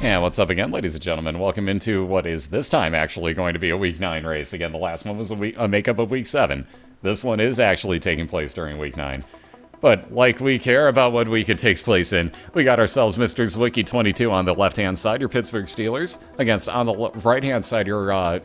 And what's up again, ladies and gentlemen? Welcome into what is this time actually going to be a Week 9 race. Again, the last one was a makeup of Week 7. This one is actually taking place during Week 9. But like we care about what week it takes place in, we got ourselves Mr. Zwiki22 on the left-hand side, your Pittsburgh Steelers, against on the right-hand side, your, your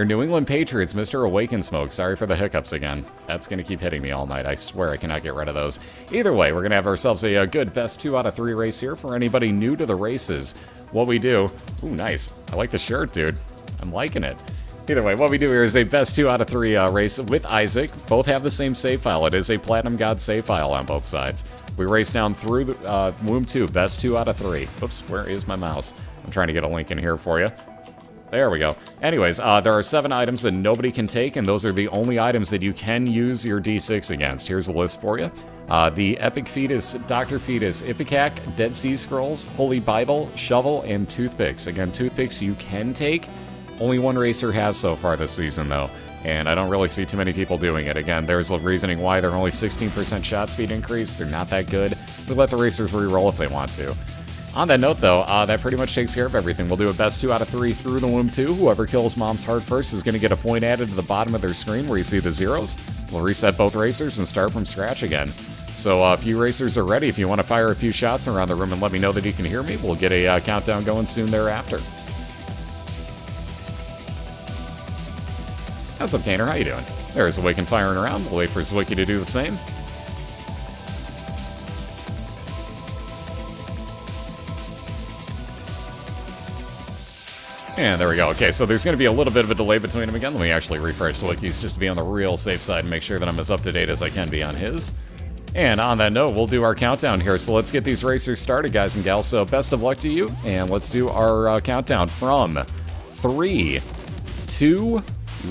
New England Patriots, Mr. Awaken Smoke. Sorry for the hiccups again. That's going to keep hitting me all night. I swear I cannot get rid of those. Either way, we're going to have ourselves a good best 2 out of 3 race here for anybody new to the races. What we do... Ooh, nice. I like the shirt, dude. I'm liking it. Either way, what we do here is a best 2 out of 3 race with Isaac. Both have the same save file. It is a Platinum God save file on both sides. We race down through the Womb 2, best 2 out of 3. Oops, where is my mouse? I'm trying to get a link in here for you. There we go. Anyways, there are 7 items that nobody can take, and those are the only items that you can use your D6 against. Here's a list for you. The Epic Fetus, Dr. Fetus, Ipecac, Dead Sea Scrolls, Holy Bible, Shovel, and Toothpicks. Again, Toothpicks you can take. Only one racer has so far this season, though, and I don't really see too many people doing it. Again, there's a reasoning why they're only 16% shot speed increase. They're not that good. We let the racers re-roll if they want to. On that note, though, that pretty much takes care of everything. We'll do a best 2 out of 3 through the Womb 2. Whoever kills Mom's Heart first is going to get a point added to the bottom of their screen where you see the zeros. We'll reset both racers and start from scratch again. So if you racers are ready, if you want to fire a few shots around the room and let me know that you can hear me, we'll get a countdown going soon thereafter. What's up, Kaner? How you doing? There's Awaken firing around. We'll wait for Zwiki to do the same. And there we go. Okay, so there's going to be a little bit of a delay between them again. Let me actually refresh Zwiki's just to be on the real safe side and make sure that I'm as up-to-date as I can be on his. And on that note, we'll do our countdown here. So let's get these racers started, guys and gals. So best of luck to you, and let's do our countdown from 3, 2,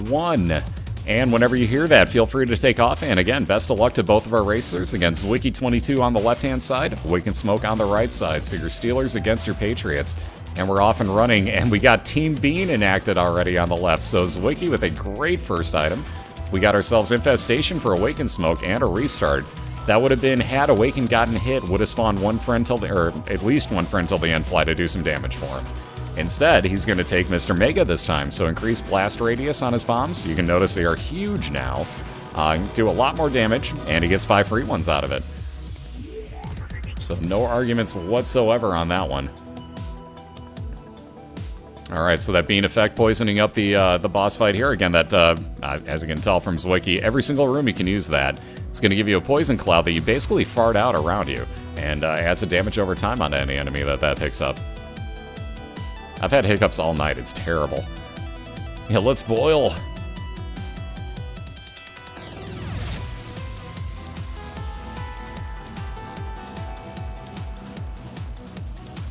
1. And whenever you hear that, feel free to take off. And again, best of luck to both of our racers. Again, Zwiki22 on the left-hand side, Awaken Smoke on the right side. So your Steelers against your Patriots. And we're off and running, and we got Team Bean enacted already on the left. So Zwiki with a great first item. We got ourselves Infestation for Awaken Smoke and a restart. That would have been, had Awaken gotten hit, would have spawned one friend till the, or at least one friend till the end fly to do some damage for him. Instead, he's going to take Mr. Mega this time, so increase blast radius on his bombs. You can notice they are huge now. Do a lot more damage, and he gets 5 free ones out of it. So no arguments whatsoever on that one. Alright, so that Bean effect poisoning up the boss fight here. Again, that, as you can tell from Zwiki, every single room you can use that. It's going to give you a poison cloud that you basically fart out around you, and adds a damage over time onto any enemy that picks up. I've had hiccups all night. It's terrible. Yeah, let's boil.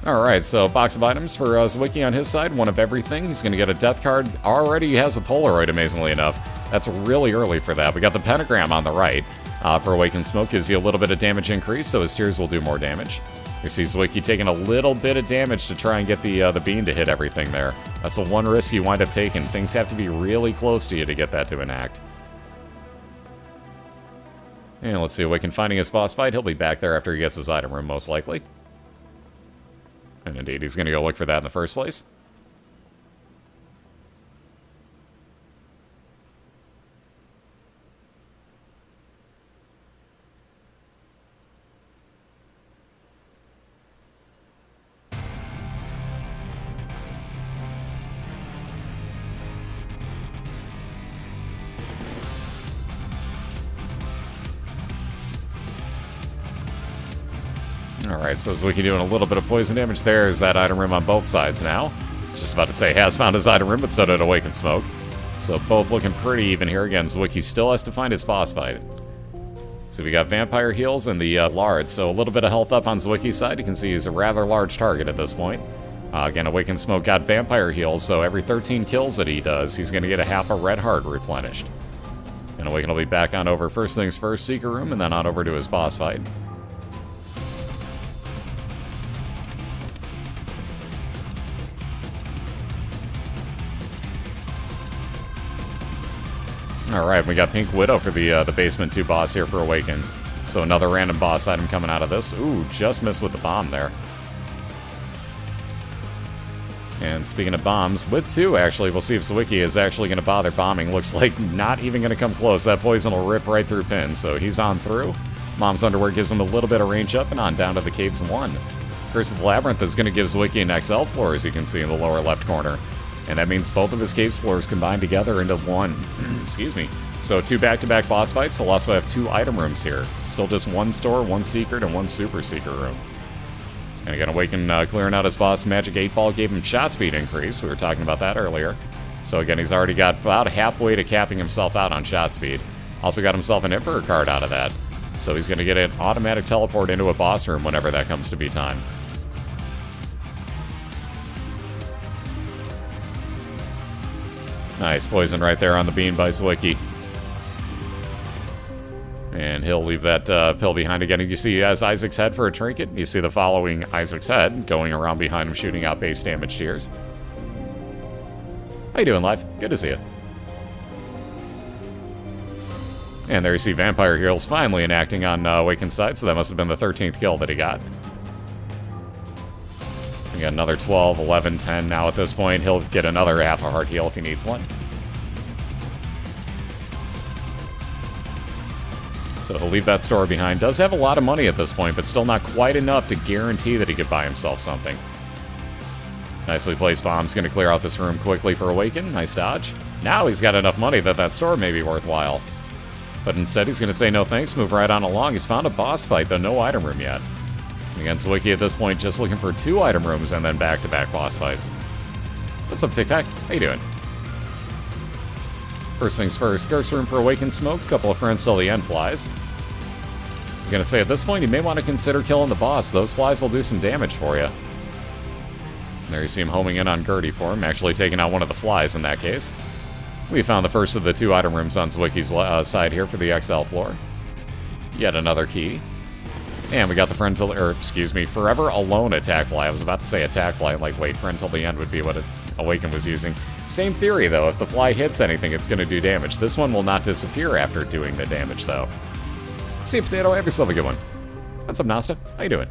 Alright, so box of items for Zwiki on his side. One of everything. He's going to get a death card. Already has a Polaroid, amazingly enough. That's really early for that. We got the pentagram on the right. For Awaken Smoke, gives you a little bit of damage increase, so his tears will do more damage. You see Zwiki taking a little bit of damage to try and get the bean to hit everything there. That's the one risk you wind up taking. Things have to be really close to you to get that to enact. And let's see, Awaken finding his boss fight. He'll be back there after he gets his item room, most likely. And indeed, he's going to go look for that in the first place. Alright, so Zwiki doing a little bit of poison damage there. Is that item room on both sides now? I was just about to say, has found his item room, but so did Awaken Smoke. So both looking pretty even here. Again, Zwiki still has to find his boss fight. So we got Vampire Heals and the Lard. So a little bit of health up on Zwiki's side. You can see he's a rather large target at this point. Again, Awaken Smoke got Vampire Heals, so every 13 kills that he does, he's going to get a half a red heart replenished. And Awaken will be back on over first things first, Seeker Room, and then on over to his boss fight. Alright, we got Pink Widow for the Basement 2 boss here for Awaken. So another random boss item coming out of this. Ooh, just missed with the bomb there. And speaking of bombs, with 2 actually, we'll see if Zwiki is actually going to bother bombing. Looks like not even going to come close. That poison will rip right through pins, so he's on through. Mom's Underwear gives him a little bit of range up and on down to the caves 1. Curse of the Labyrinth is going to give Zwiki an XL floor, as you can see in the lower left corner. And that means both of his caves floors combined together into 1. Excuse me. So 2 back-to-back boss fights. He'll also have 2 item rooms here. Still just 1 store, 1 secret, and 1 super secret room. And again, Awaken clearing out his boss Magic 8-Ball gave him shot speed increase. We were talking about that earlier. So again, he's already got about halfway to capping himself out on shot speed. Also got himself an Emperor card out of that. So he's going to get an automatic teleport into a boss room whenever that comes to be time. Nice poison right there on the bean by Zwiki. And he'll leave that pill behind again. You see he has Isaac's head for a trinket. You see the following Isaac's head going around behind him, shooting out base damage tiers. How you doing, Live? Good to see you. And there you see Vampire Heals finally enacting on Awaken's side, so that must have been the 13th kill that he got. We got another 12, 11, 10 now at this point. He'll get another half a heart heal if he needs one. So he'll leave that store behind. Does have a lot of money at this point, but still not quite enough to guarantee that he could buy himself something. Nicely placed bomb's going to clear out this room quickly for Awaken. Nice dodge. Now he's got enough money that that store may be worthwhile. But instead he's going to say no thanks, move right on along. He's found a boss fight, though no item room yet. Again, Zwiki at this point just looking for 2 item rooms and then back-to-back boss fights. What's up, Tic Tac? How you doing? First things first, Curse Room for Awakened Smoke, couple of friends till the end flies. I was going to say, at this point, you may want to consider killing the boss. Those flies will do some damage for you. And there you see him homing in on Gertie for him, actually taking out one of the flies in that case. We found the first of the 2 item rooms on Zwiki's side here for the XL floor. Yet another key. And we got the friend till, or excuse me, Forever Alone attack fly. I was about to say attack fly, like wait, friend till the end would be what Awaken was using. Same theory though, if the fly hits anything, it's going to do damage. This one will not disappear after doing the damage though. See you, Potato, have yourself a good one. What's up, Nasta? How you doing?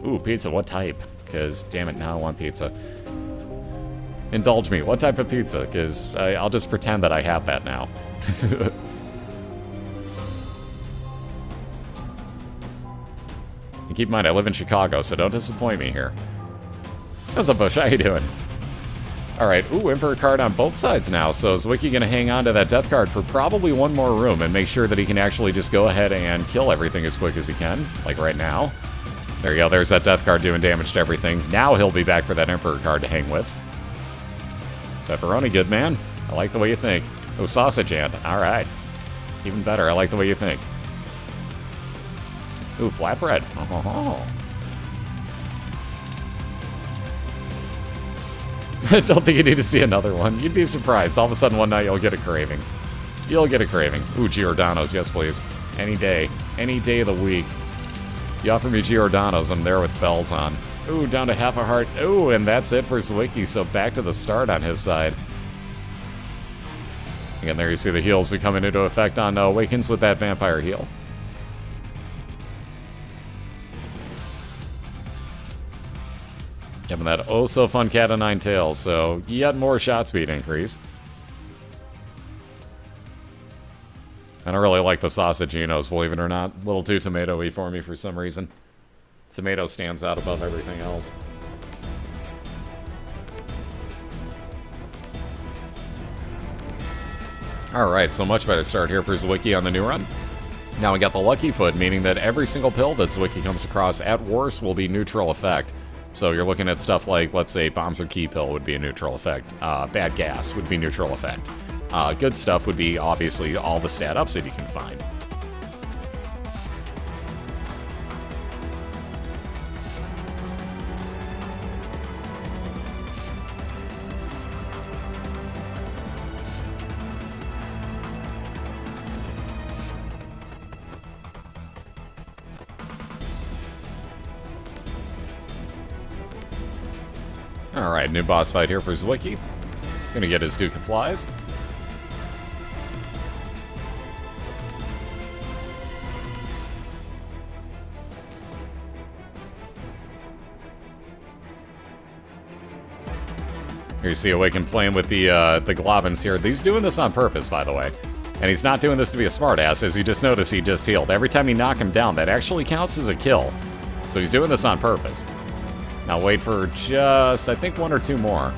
Ooh, pizza, what type? Because, damn it, now I want pizza. Indulge me, what type of pizza? Because I'll just pretend that I have that now. And keep in mind, I live in Chicago, so don't disappoint me here. What's up, Bush? How you doing? Alright, ooh, Emperor card on both sides now, so Zwiki gonna hang on to that death card for probably 1 more room and make sure that he can actually just go ahead and kill everything as quick as he can, like right now. There you go, there's that death card doing damage to everything. Now he'll be back for that Emperor card to hang with. Pepperoni, good man. I like the way you think. Oh, sausage hand. Alright. Even better, I like the way you think. Ooh, flatbread. Oh. Don't think you need to see another one. You'd be surprised. All of a sudden one night you'll get a craving. You'll get a craving. Ooh, Giordano's. Yes, please. Any day. Any day of the week. You offer me Giordano's, I'm there with bells on. Ooh, down to half a heart. Ooh, and that's it for Zwiki, so back to the start on his side. Again, there you see the heals coming into effect on Awakens with that vampire heal. Having that oh-so-fun cat o' nine tails, so yet more shot speed increase. I don't really like the sausaginos, believe it or not. A little too tomato-y for me for some reason. Tomato stands out above everything else. Alright, so much better start here for Zwiki on the new run. Now we got the Lucky Foot, meaning that every single pill that Zwiki comes across at worst will be neutral effect. So you're looking at stuff like, let's say, Bombs or Key Pill would be a neutral effect. Bad Gas would be neutral effect. Good stuff would be, obviously, all the stat ups that you can find. Alright, new boss fight here for Zwiki. Gonna get his Duke of Flies. Here you see Awaken playing with the globins here. He's doing this on purpose, by the way. And he's not doing this to be a smartass, as you just noticed he just healed. Every time you knock him down, that actually counts as a kill. So he's doing this on purpose. Now wait for just, I think, 1 or 2 more.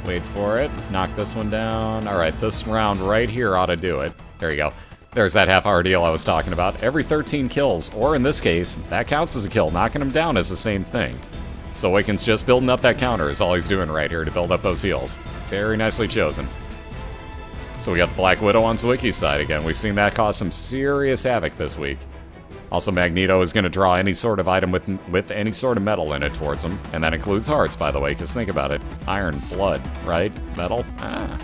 Wait for it. Knock this one down. All right, this round right here ought to do it. There you go. There's that half-hour deal I was talking about. Every 13 kills, or in this case, that counts as a kill. Knocking him down is the same thing. So Awaken's just building up that counter is all he's doing right here to build up those heals. Very nicely chosen. So we got the Black Widow on Zwiki's side again. We've seen that cause some serious havoc this week. Also, Magneto is going to draw any sort of item with any sort of metal in it towards him. And that includes hearts, by the way, because think about it. Iron, blood, right? Metal? Ah.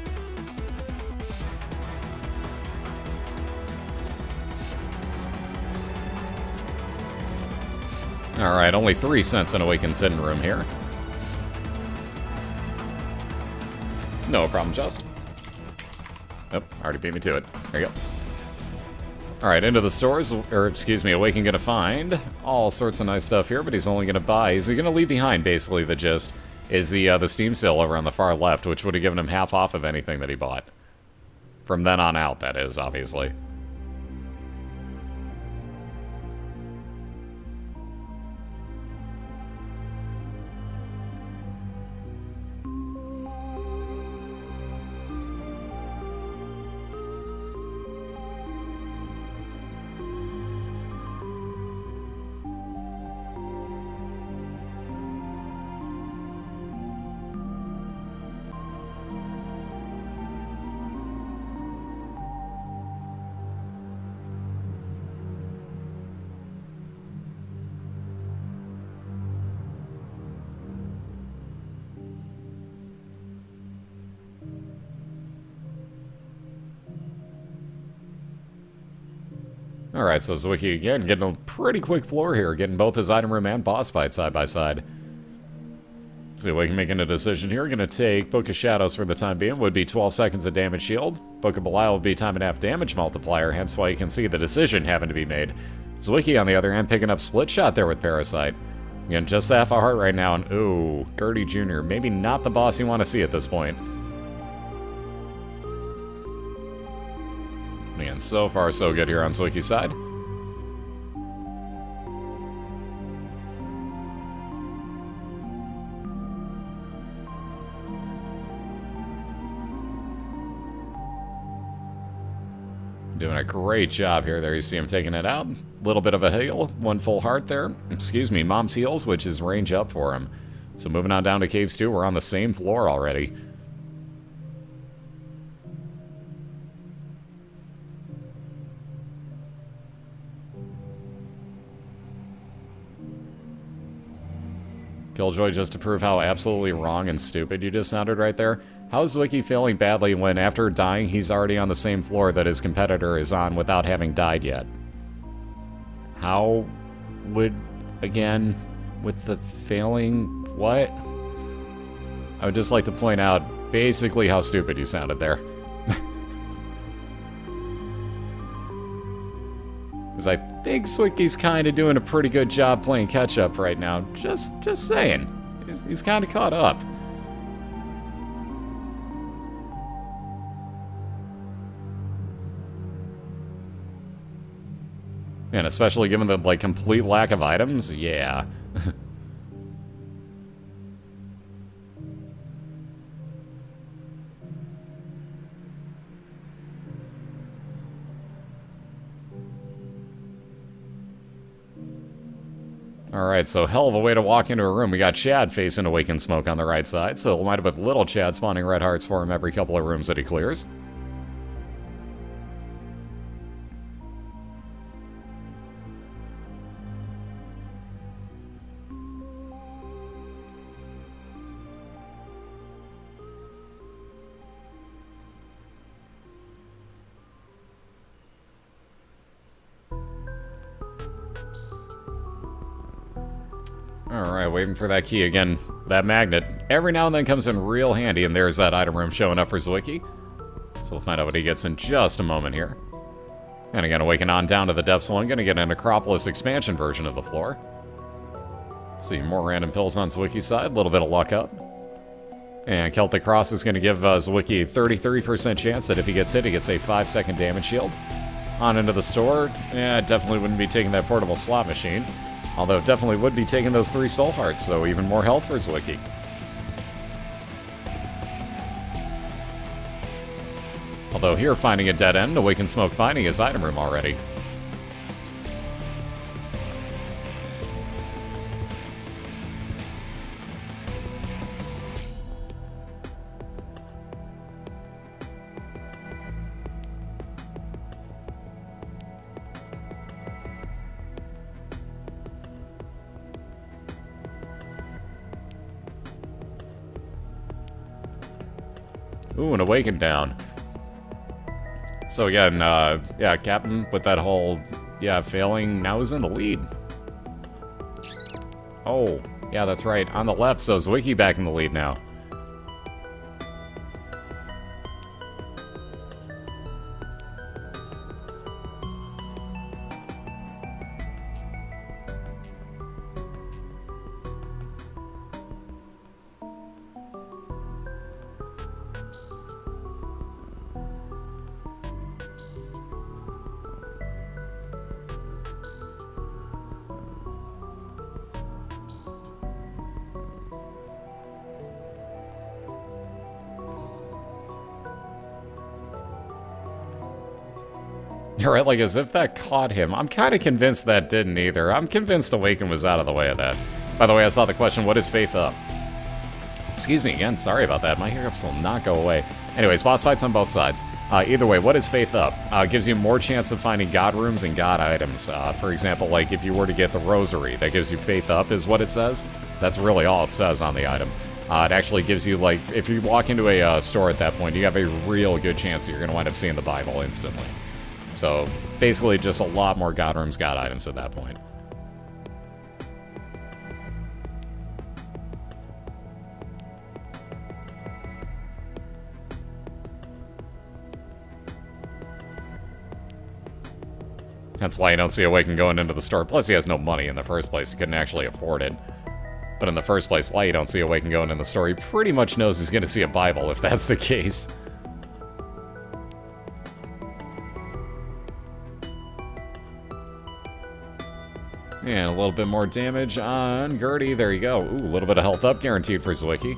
Alright, only 3 cents in Awaken's hidden room here. No problem, Just. Oh, already beat me to it. There you go. Alright, into the stores, or excuse me, Awaken gonna find all sorts of nice stuff here, but he's only gonna buy, he's gonna leave behind, basically, the gist, is the Steam sale over on the far left, which would have given him half off of anything that he bought. From then on out, that is, obviously. Alright, so Zwiki again getting a pretty quick floor here, getting both his item room and boss fight side by side. So Awaken making a decision here, gonna take Book of Shadows for the time being, would be 12 seconds of damage shield. Book of BOILeR would be time and a half damage multiplier, hence why you can see the decision having to be made. Zwiki, on the other hand, picking up Split Shot there with Parasite. Again, just half a heart right now, and ooh, Gertie Jr., maybe not the boss you want to see at this point. Again, so far so good here on Zwiki's side. Doing a great job here. There you see him taking it out. Little bit of a heal. 1 full heart there. Excuse me, Mom's heals, which is range up for him. So moving on down to Caves 2. We're on the same floor already. Killjoy, just to prove how absolutely wrong and stupid you just sounded right there. How is Zwiki failing badly when after dying he's already on the same floor that his competitor is on without having died yet? How would, again, with the failing, what? I would just like to point out basically how stupid you sounded there. Because I think Zwiki's kind of doing a pretty good job playing catch-up right now. Just saying. He's kind of caught up. And especially given the, like, complete lack of items, yeah. Alright, so hell of a way to walk into a room. We got Chad facing Awakened Smoke on the right side, so it might have been little Chad spawning red hearts for him every couple of rooms that he clears. Alright, waiting for that key again. That magnet every now and then comes in real handy, and there's that item room showing up for Zwiki. So we'll find out what he gets in just a moment here. And again, Awaken on down to the depths one, gonna get an Acropolis expansion version of the floor. Let's see, more random pills on Zwiki's side, a little bit of luck up. And Celtic Cross is going to give Zwiki a 33% chance that if he gets hit, he gets a 5-second damage shield. On into the store. Yeah, definitely wouldn't be taking that portable slot machine. Although it definitely would be taking those 3 soul hearts, so even more health for Zwiki. Although here, finding a dead end, Awakened Smoke finding his item room already. Ooh, an Awakened down. So again, yeah, Captain with that whole, failing, now is in the lead. Oh, yeah, that's right, on the left, so Zwiki back in the lead now. You're right, like as if that caught him. I'm kind of convinced that didn't either. I'm convinced Awaken was out of the way of that. By the way, I saw the question, what is Faith up? Excuse me again, sorry about that. My hiccups will not go away. Anyways, boss fights on both sides. Either way, what is Faith up? Gives you more chance of finding God rooms and God items. For example, like if you were to get the Rosary, that gives you Faith up is what it says. That's really all it says on the item. It actually gives you, like, if you walk into a store at that point, you have a real good chance that you're going to wind up seeing the Bible instantly. So, basically just a lot more God rooms, God items at that point. That's why you don't see Awaken going into the store. Plus, he has no money in the first place. He couldn't actually afford it. But in the first place, why you don't see Awaken going in the store, he pretty much knows he's going to see a Bible if that's the case. And a little bit more damage on Gertie. There you go. Ooh, a little bit of health up guaranteed for Zwiki.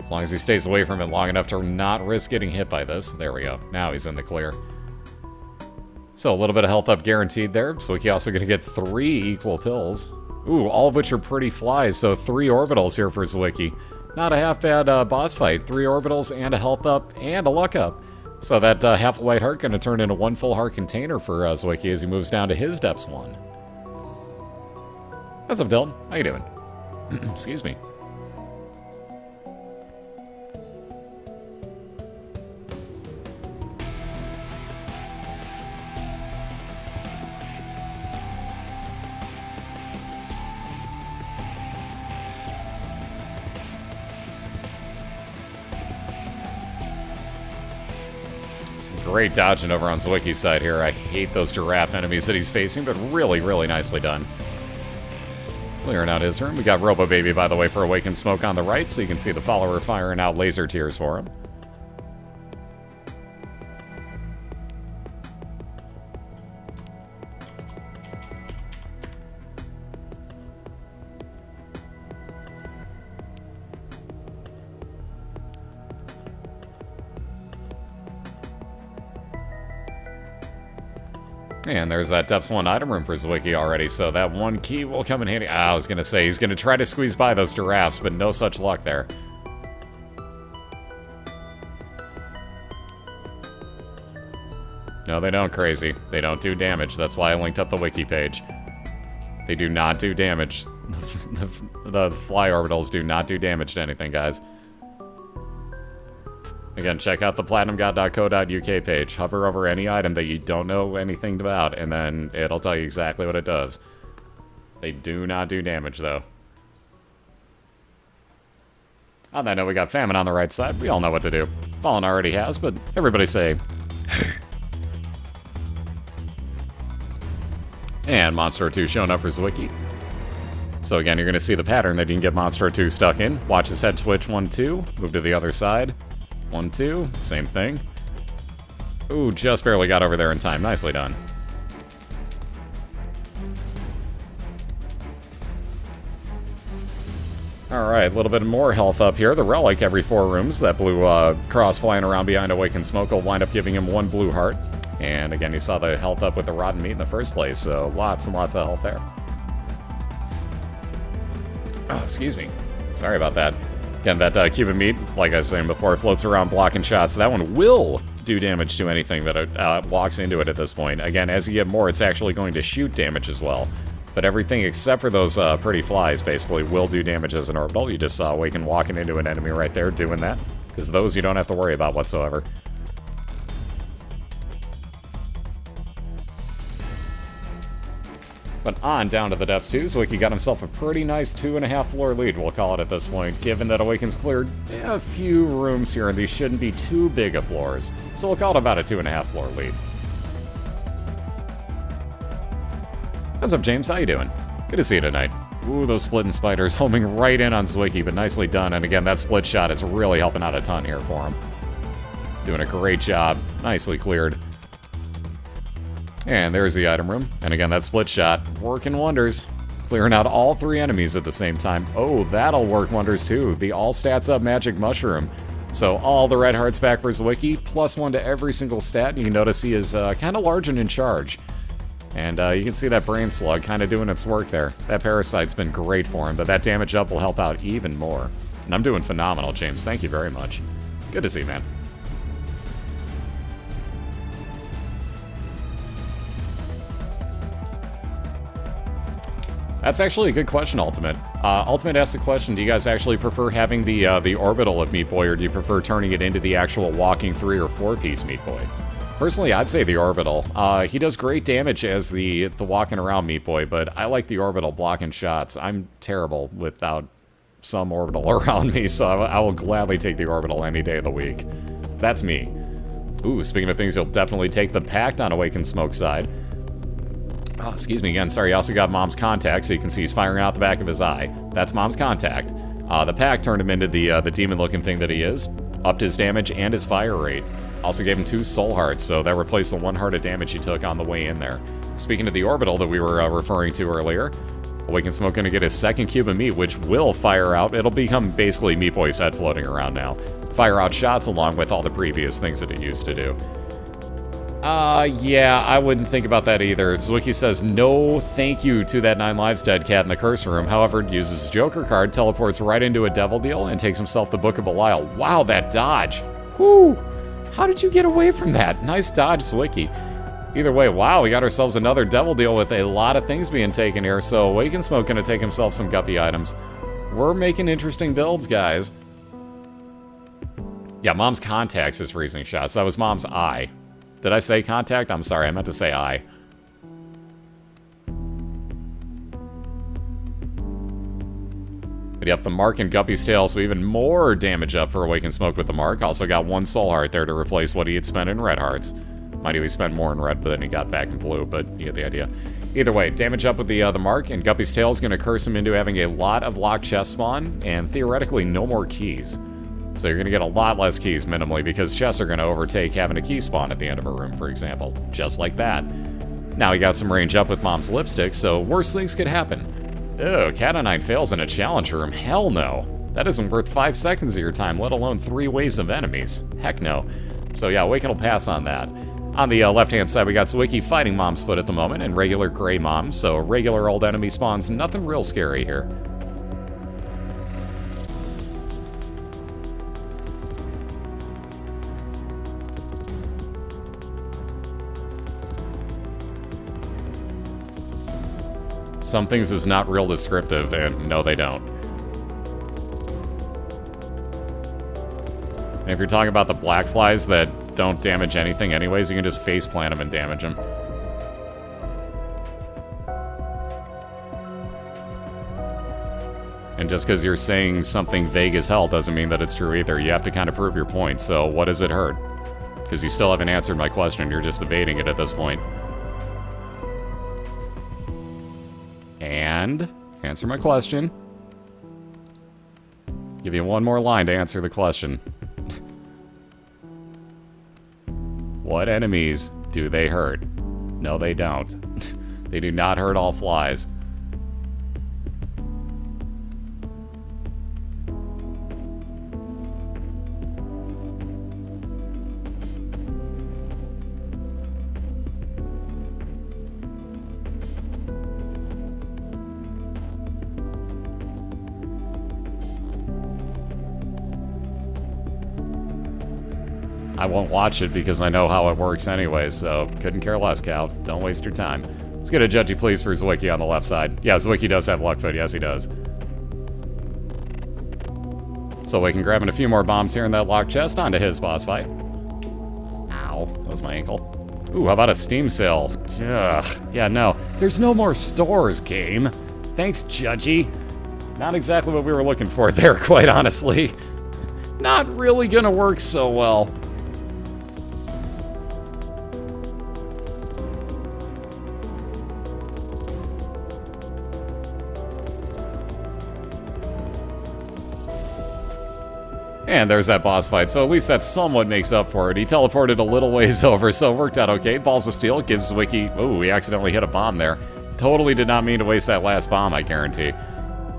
As long as he stays away from it long enough to not risk getting hit by this. There we go. Now he's in the clear. So a little bit of health up guaranteed there. Zwiki also going to get 3 equal pills. Ooh, all of which are pretty flies. So 3 orbitals here for Zwiki. Not a half bad boss fight. 3 orbitals and a health up and a luck up. So that half a white heart going to turn into 1 full heart container for Zwiki as he moves down to his depths 1. What's up, Dylan? How you doing? Excuse me. Some great dodging over on Zwiki's side here. I hate those giraffe enemies that he's facing, but really, really nicely done. Clearing out his room. We got Robo Baby, by the way, for Awakened Smoke on the right, so you can see the follower firing out laser tears for him. And there's that Depths 1 item room for Zwiki already, so that 1 key will come in handy. I was going to say, he's going to try to squeeze by those giraffes, but no such luck there. No, they don't, crazy. They don't do damage. That's why I linked up the wiki page. They do not do damage. The fly orbitals do not do damage to anything, guys. Again, check out the platinumgod.co.uk page. Hover over any item that you don't know anything about, and then it'll tell you exactly what it does. They do not do damage, though. On that note, we got Famine on the right side. We all know what to do. Fallen already has, but everybody say... And Monster 2 showing up for Zwiki. So again, you're going to see the pattern that you can get Monstro 2 stuck in. Watch his head twitch, 1, 2. Move to the other side. 1, 2. Same thing. Ooh, just barely got over there in time. Nicely done. Alright, a little bit more health up here. The relic every 4 rooms. That blue cross flying around behind Awakened Smoke will wind up giving him 1 blue heart. And again, you saw the health up with the rotten meat in the first place, so lots and lots of health there. Oh, excuse me. Sorry about that. Again, that cube of meat, like I was saying before, floats around blocking shots. That one will do damage to anything that walks into it at this point. Again, as you get more, it's actually going to shoot damage as well. But everything except for those pretty flies, basically, will do damage as an orbital. You just saw Awaken walking into an enemy right there doing that. Because those you don't have to worry about whatsoever. But on down to the depths too, Zwiki got himself a pretty nice 2.5 floor lead, we'll call it at this point, given that Awaken's cleared a few rooms here, and these shouldn't be too big of floors. So we'll call it about a 2.5 floor lead. What's up, James? How you doing? Good to see you tonight. Ooh, those splitting spiders homing right in on Zwiki, but nicely done. And again, that split shot is really helping out a ton here for him. Doing a great job. Nicely cleared. And there's the item room. And again, that split shot, working wonders. Clearing out all 3 enemies at the same time. Oh, that'll work wonders too. The all stats up magic mushroom. So all the red hearts back for Zwiki, +1 to every single stat. You can notice he is kind of large and in charge. And you can see that brain slug kind of doing its work there. That parasite's been great for him, but that damage up will help out even more. And I'm doing phenomenal, James. Thank you very much. Good to see you, man. That's actually a good question, Ultimate. Ultimate asked the question, do you guys actually prefer having the orbital of Meat Boy, or do you prefer turning it into the actual walking 3 or 4-piece Meat Boy? Personally, I'd say the orbital. He does great damage as the walking around Meat Boy, but I like the orbital blocking shots. I'm terrible without some orbital around me, so I will gladly take the orbital any day of the week. That's me. Ooh, speaking of things you'll definitely take, the Pact on Awakened Smoke side. Oh, excuse me again, sorry, I also got Mom's Contact, so you can see he's firing out the back of his eye. That's Mom's Contact. The Pact turned him into the demon-looking thing that he is. Upped his damage and his fire rate. Also gave him 2 soul hearts, so that replaced the 1 heart of damage he took on the way in there. Speaking of the orbital that we were referring to earlier, Awakened Smoke gonna get his 2nd cube of meat, which will fire out. It'll become basically Meat Boy's head floating around now. Fire out shots along with all the previous things that it used to do. Yeah, I wouldn't think about that either. Zwiki says no thank you to that 9 lives dead cat in the curse room. However, it uses a Joker card, teleports right into a devil deal, and takes himself the Book of BOILeR. Wow, that dodge. Whew. How did you get away from that? Nice dodge, Zwiki. Either way, wow, we got ourselves another devil deal with a lot of things being taken here, so Awakened Smoke gonna take himself some guppy items. We're making interesting builds, guys. Yeah, Mom's Contacts is freezing shots. That was Mom's eye. Did I say contact? I'm sorry, I meant to say eye. But yep, the mark and Guppy's tail, so even more damage up for Awakened Smoke with the mark. Also got 1 soul heart there to replace what he had spent in red hearts. Mind you, he spent more in red, but then he got back in blue, but you get the idea. Either way, damage up with the mark, and Guppy's tail is going to curse him into having a lot of locked chest spawn, and theoretically no more keys. So you're going to get a lot less keys minimally, because chests are going to overtake having a key spawn at the end of a room, for example. Just like that. Now he got some range up with Mom's lipstick, so worse things could happen. Ew, Cat o' Nine fails in a challenge room. Hell no. That isn't worth 5 seconds of your time, let alone 3 waves of enemies. Heck no. So yeah, Awaken will pass on that. On the left-hand side, we got Zwiki fighting Mom's foot at the moment, and regular Gray Mom, so regular old enemy spawns, nothing real scary here. Some things is not real descriptive, and no, they don't. And if you're talking about the black flies that don't damage anything anyways, you can just face plant them and damage them. And just because you're saying something vague as hell doesn't mean that it's true either. You have to kind of prove your point, so what does it hurt? Because you still haven't answered my question, you're just evading it at this point. And Answer my question. Give you one more line to answer the question. What enemies do they hurt? No, they don't. They do not hurt all flies. I won't watch it because I know how it works anyway, so couldn't care less, Cal. Don't waste your time. Let's get a judgy please for Zwiki on the left side. Yeah, Zwiki does have Luckfoot. Yes, he does. So we can grab in a few more bombs here in that locked chest onto his boss fight. Ow, that was my ankle. Ooh, how about a Steam sale? Ugh. Yeah, no. There's no more stores, game. Thanks, judgy. Not exactly what we were looking for there, quite honestly. Not really gonna work so well. And there's that boss fight, so at least that somewhat makes up for it. He teleported a little ways over, so it worked out okay. Balls of Steel gives Zwiki... Ooh, he accidentally hit a bomb there. Totally did not mean to waste that last bomb, I guarantee.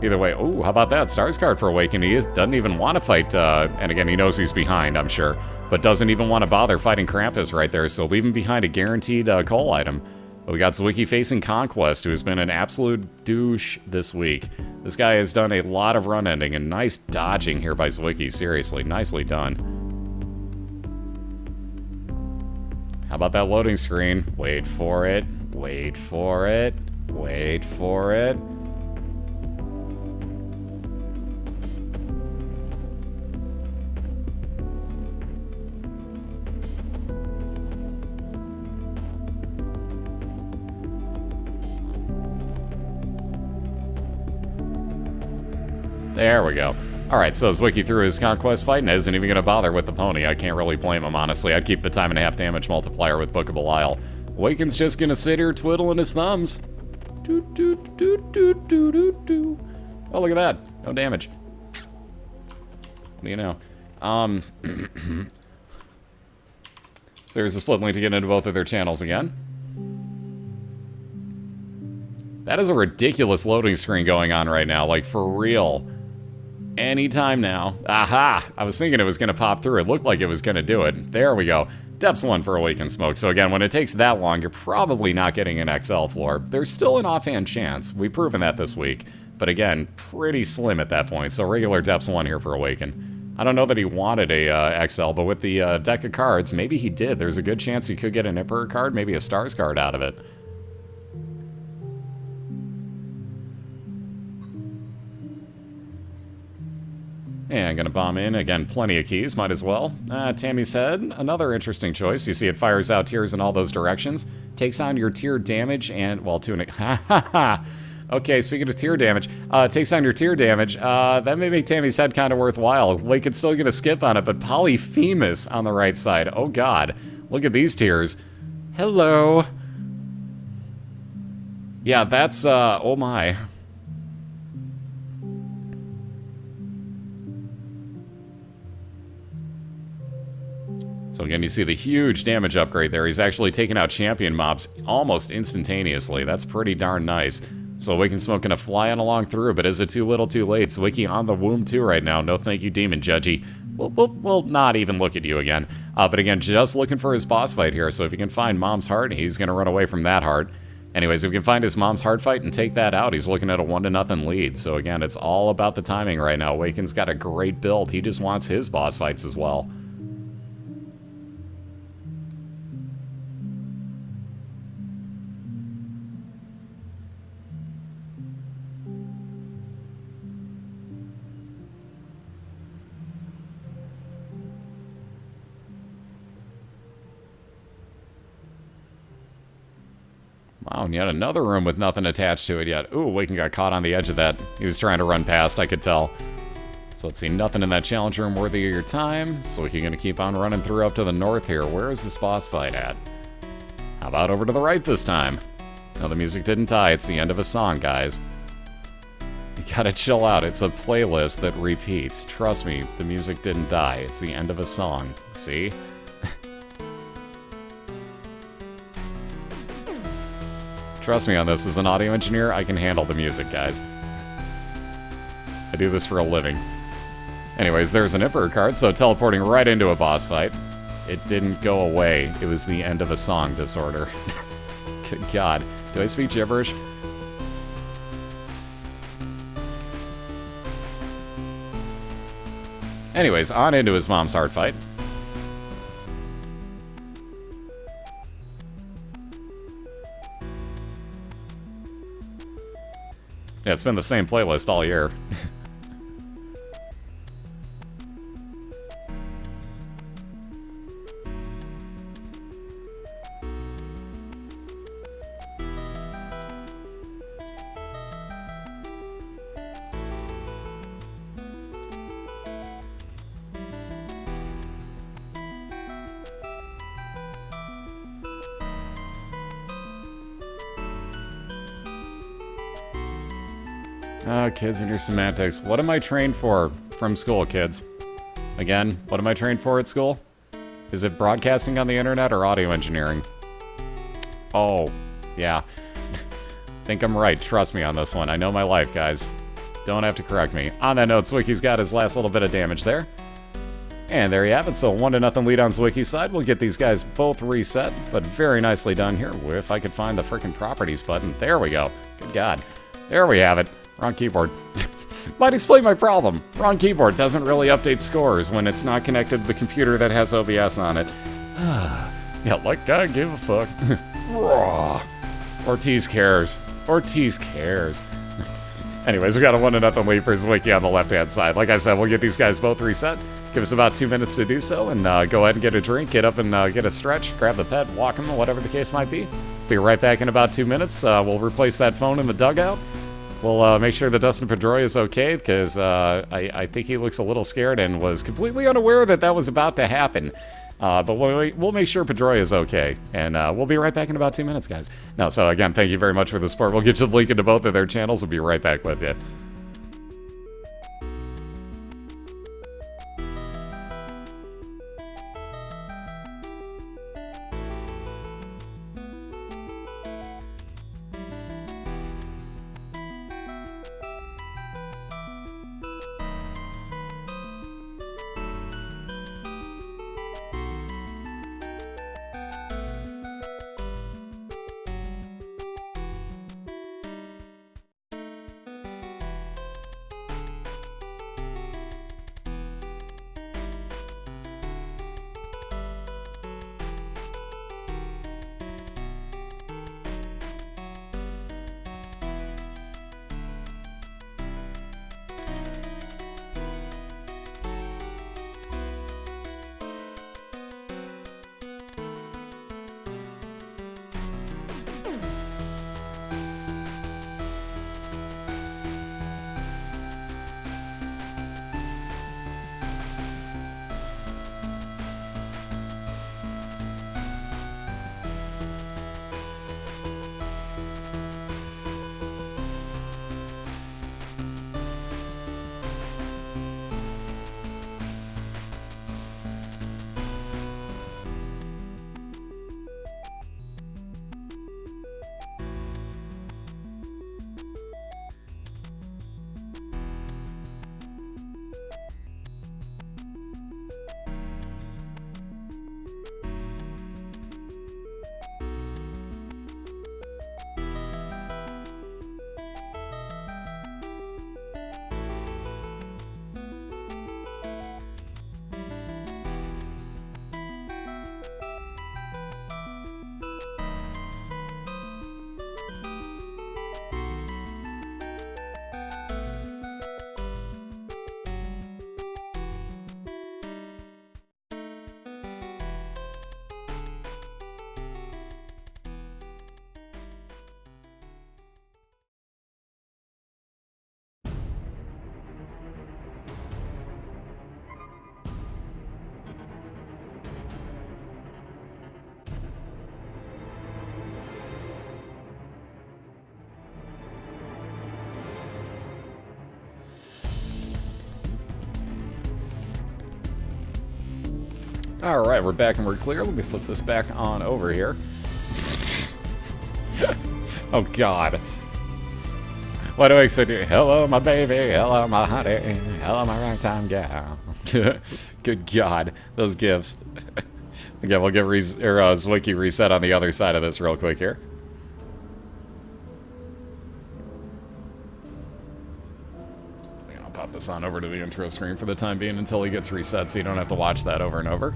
Either way, ooh, how about that? Stars card for Awaken. He doesn't even want to fight, and again, he knows he's behind, I'm sure, but doesn't even want to bother fighting Krampus right there, so leaving behind a guaranteed coal item. But we got Zwiki facing Conquest, who has been an absolute douche this week. This guy has done a lot of run ending, and nice dodging here by Zwiki, seriously, nicely done. How about that loading screen? Wait for it, wait for it, wait for it. There we go. Alright, so Zwiki threw his Conquest fight and isn't even going to bother with the pony. I can't really blame him, honestly. I'd keep the time and a half damage multiplier with Book of BOILeR. Awaken's just going to sit here twiddling his thumbs. Oh, look at that. No damage. What do you know? So here's a split link to get into both of their channels again. That is a ridiculous loading screen going on right now, like for real. Anytime now. Aha! I was thinking it was going to pop through. It looked like it was going to do it. There we go. Depths 1 for Awaken Smoke. So again, when it takes that long, you're probably not getting an XL floor. There's still an offhand chance. We've proven that this week. But again, pretty slim at that point. So regular Depths 1 here for Awaken. I don't know that he wanted a XL, but with the deck of cards, maybe he did. There's a good chance he could get an Emperor card, maybe a Stars card out of it. And gonna bomb in. Again, plenty of keys, might as well. Tammy's Head, another interesting choice. You see it fires out tiers in all those directions. Takes on your tier damage and, well, tunic. Ha ha ha! Okay, speaking of tier damage, takes on your tier damage. That may make Tammy's Head kind of worthwhile. We could still get a skip on it, but Polyphemus on the right side. Oh god. Look at these tiers. Hello. Yeah, that's, oh my. So again, you see the huge damage upgrade there. He's actually taking out champion mobs almost instantaneously. That's pretty darn nice. So Awaken Smoke gonna fly on along through, but is it too little too late? Zwiki on the womb too right now. No thank you, Demon Judgy. We'll not even look at you again. But again, just looking for his boss fight here. So if he can find Mom's Heart, he's gonna run away from that heart. Anyways, if he can find his Mom's Heart fight and take that out, he's looking at a 1-0 lead. So again, it's all about the timing right now. Awaken's got a great build. He just wants his boss fights as well. Wow, and yet another room with nothing attached to it yet. Ooh, Awaken got caught on the edge of that. He was trying to run past, I could tell. So let's see, nothing in that challenge room worthy of your time. So we're going to keep on running through up to the north here. Where is this boss fight at? How about over to the right this time? No, the music didn't die. It's the end of a song, guys. Gotta chill out. It's a playlist that repeats. Trust me, the music didn't die. It's the end of a song. See? Trust me on this. As an audio engineer, I can handle the music, guys. I do this for a living. Anyways, there's an Emperor card, so teleporting right into a boss fight. It didn't go away. It was the end of a song disorder. Good God. Do I speak gibberish? Anyways, on into his mom's hard fight. Yeah, it's been the same playlist all year. Oh, kids and your semantics. What am I trained for from school, kids? Again, what am I trained for at school? Is it broadcasting on the internet or audio engineering? Oh, yeah. Think I'm right. Trust me on this one. I know my life, guys. Don't have to correct me. On that note, Zwiki's got his last little bit of damage there. And there you have it. So 1-0 lead on Zwiki's side. We'll get these guys both reset, but very nicely done here. If I could find the freaking properties button. There we go. Good God. There we have it. Wrong keyboard. Might explain my problem. Wrong keyboard doesn't really update scores when it's not connected to the computer that has OBS on it. Yeah, like I give a fuck. Raw. Ortiz cares. Ortiz cares. Anyways, we got a 1-0 lead for Zwiki on the left-hand side. Like I said, we'll get these guys both reset. Give us about 2 minutes to do so, and go ahead and get a drink, get up and get a stretch, grab the pet, walk him, whatever the case might be. Be right back in about 2 minutes. We'll replace that phone in the dugout. We'll make sure that Dustin Pedroia is okay, because I think he looks a little scared and was completely unaware that that was about to happen. But we'll make sure Pedroia is okay, and we'll be right back in about 2 minutes, guys. No, so again, thank you very much for the support. We'll get you the link into both of their channels. We'll be right back with you. Alright, we're back and we're clear. Let me flip this back on over here. Oh, God. What do I expect to do? Hello, my baby. Hello, my honey. Hello, my ragtime gal. Good God. Those gifs. Again, we'll get Zwiki reset on the other side of this real quick here. I'll pop this on over to the intro screen for the time being until he gets reset so you don't have to watch that over and over.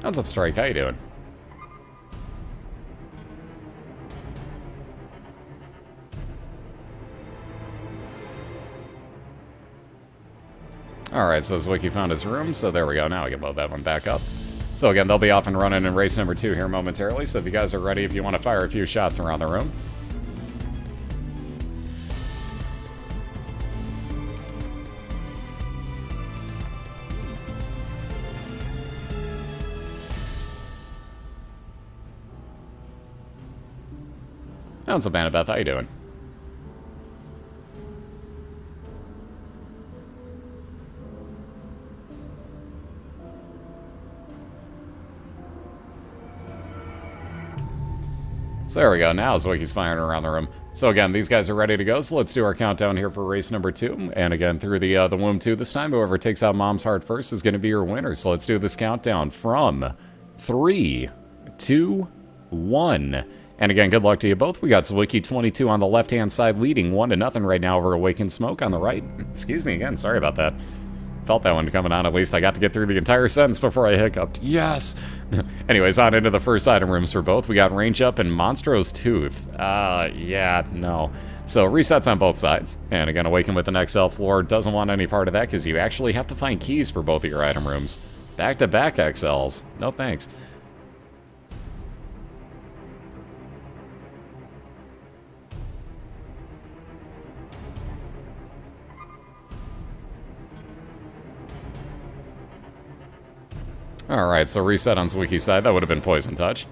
What's up, Strike? How you doing? Alright, so Zwiki found his room, so there we go. Now we can load that one back up. So again, they'll be off and running in race number 2 here momentarily, so if you guys are ready, if you want to fire a few shots around the room. What's up, Annabeth? How you doing? So there we go. Now Zwiki's firing around the room. So again, these guys are ready to go. So let's do our countdown here for race number 2. And again, through the womb 2 this time. Whoever takes out Mom's heart first is going to be your winner. So let's do this countdown from 3, 2, 1. And again, good luck to you both. We got Zwiki22 on the left-hand side leading 1-0 right now over Awakened Smoke on the right. Excuse me again, sorry about that. Felt that one coming on, at least I got to get through the entire sentence before I hiccuped. Yes! Anyways, on into the first item rooms for both. We got Range Up and Monstro's Tooth. Yeah, no. So resets on both sides. And again, Awaken with an XL floor doesn't want any part of that because you actually have to find keys for both of your item rooms. Back-to-back XLs. No thanks. Alright, so reset on Zwiki's side. That would have been Poison Touch.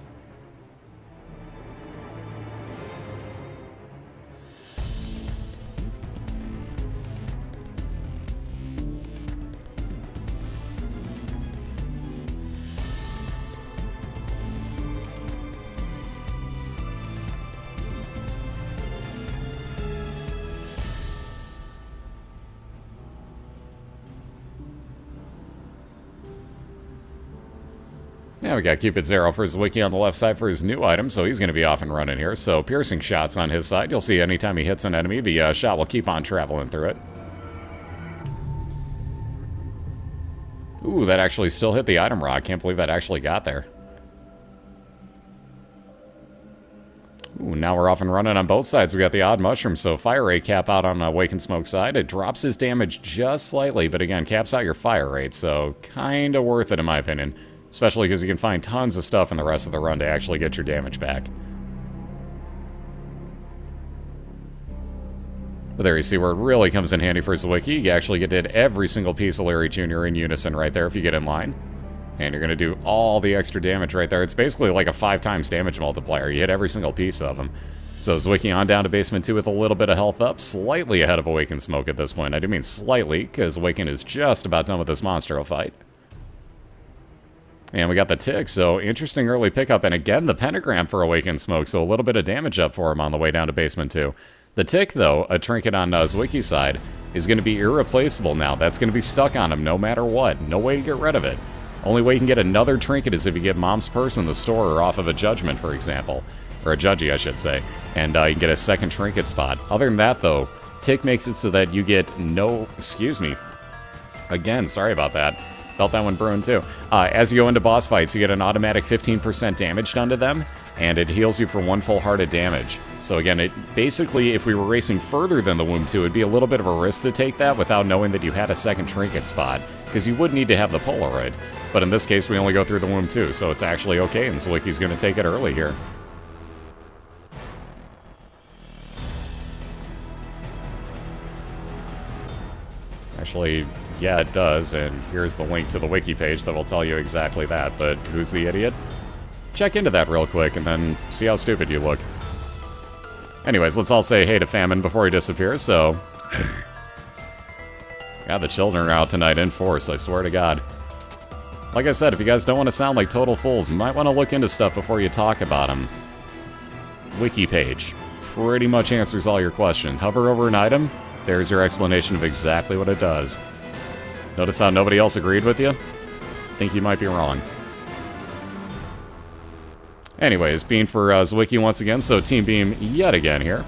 Yeah, we got Cupid Zero for Zwiki on the left side for his new item, so he's going to be off and running here. So piercing shots on his side. You'll see anytime he hits an enemy, the shot will keep on traveling through it. Ooh, that actually still hit the item rock. Can't believe that actually got there. Ooh, now we're off and running on both sides. We got the odd mushroom, so fire rate cap out on Awakened Smoke side. It drops his damage just slightly, but again, caps out your fire rate, so kind of worth it in my opinion. Especially because you can find tons of stuff in the rest of the run to actually get your damage back. But there you see where it really comes in handy for Zwiki. You actually get to hit every single piece of Larry Jr. in unison right there if you get in line. And you're going to do all the extra damage right there. It's basically like a 5 times damage multiplier. You hit every single piece of them. So Zwiki on down to basement 2 with a little bit of health up. Slightly ahead of Awakened Smoke at this point. I do mean slightly, because Awakened is just about done with this Monstro fight. And we got the tick, so interesting early pickup. And again, the pentagram for Awakened Smoke, so a little bit of damage up for him on the way down to basement 2. The tick, though, a trinket on Zwiki's side, is going to be irreplaceable now. That's going to be stuck on him no matter what. No way to get rid of it. Only way you can get another trinket is if you get Mom's Purse in the store or off of a Judgment, for example. Or a Judgy, I should say. And you can get a second trinket spot. Other than that, though, tick makes it so that you get no... Excuse me. Again, sorry about that. Felt that one brewing too. As you go into boss fights, you get an automatic 15% damage done to them, and it heals you for 1 full heart of damage. So again, it basically, if we were racing further than the Womb 2, it'd be a little bit of a risk to take that without knowing that you had a second trinket spot, because you would need to have the Polaroid. But in this case, we only go through the Womb 2, so it's actually okay, and Zwiki's going to take it early here. Actually, yeah, it does, and here's the link to the wiki page that will tell you exactly that, but who's the idiot? Check into that real quick, and then see how stupid you look. Anyways, let's all say hey to Famine before he disappears, so... Yeah, the children are out tonight in force, I swear to God. Like I said, if you guys don't want to sound like total fools, you might want to look into stuff before you talk about them. Wiki page. Pretty much answers all your questions. Hover over an item, there's your explanation of exactly what it does. Notice how nobody else agreed with you? Think you might be wrong. Anyways, Beam for Zwiki once again, so Team Beam yet again here.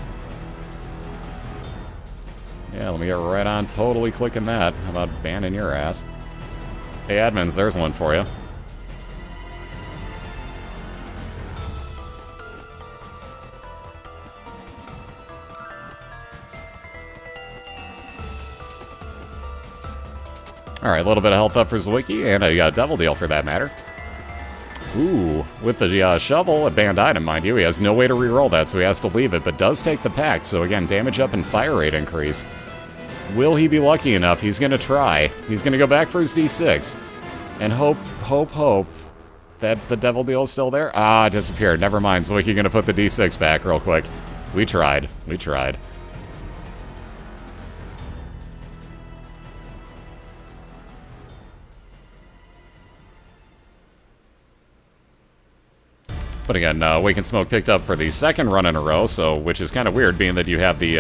Yeah, let me get right on totally clicking that. How about banning your ass? Hey, admins, there's one for you. Alright, a little bit of health up for Zwiki, and a Devil Deal for that matter. Ooh, with the shovel, a banned item, mind you. He has no way to reroll that, so he has to leave it, but does take the pack. So again, damage up and fire rate increase. Will he be lucky enough? He's going to try. He's going to go back for his D6. And hope that the Devil Deal is still there. Ah, disappeared. Never mind. Zwiki going to put the D6 back real quick. We tried. We tried. But again, Wake and Smoke picked up for the second run in a row, so which is kind of weird, being that you have the,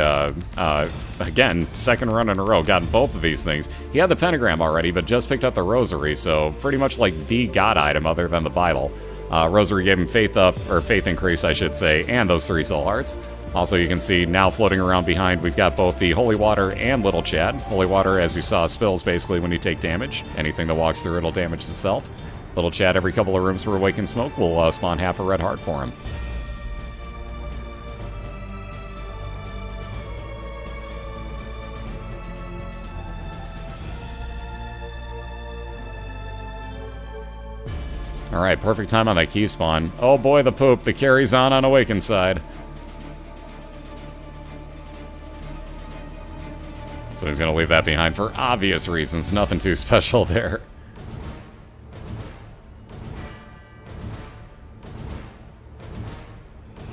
again, second run in a row, gotten both of these things. He had the pentagram already, but just picked up the rosary, so pretty much like the god item other than the Bible. Rosary gave him faith up, or faith increase, I should say, and those 3 soul hearts. Also, you can see now floating around behind, we've got both the Holy Water and Little Chad. Holy Water, as you saw, spills basically when you take damage. Anything that walks through it'll damage itself. Little Chad, every couple of rooms for Awake and Smoke will spawn half a red heart for him. Alright, perfect time on that key spawn. Oh boy, the poop. The carry's on Awakened side. So he's going to leave that behind for obvious reasons. Nothing too special there.